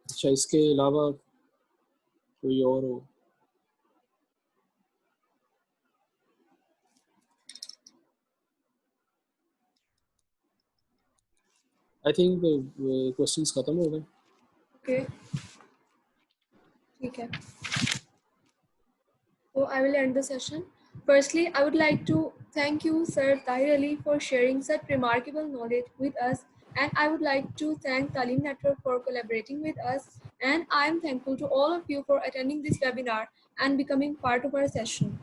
[SPEAKER 2] अच्छा, इसके अलावा कोई और हो? आई थिंक क्वेश्चंस खत्म हो गए।
[SPEAKER 1] Okay, ठीक है. So I will end the session. Firstly, I would like to thank you, Sir Tahir Ali, for sharing such remarkable knowledge with us. And I would like to thank Talim Network for collaborating with us. And I am thankful to all of you for attending this webinar and becoming part of our session.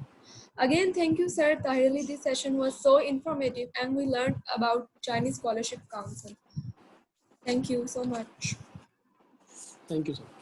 [SPEAKER 1] Again, thank you, Sir Tahir Ali. This session was so informative and we learned about Chinese Scholarship Council. Thank you so much.
[SPEAKER 2] Thank you sir.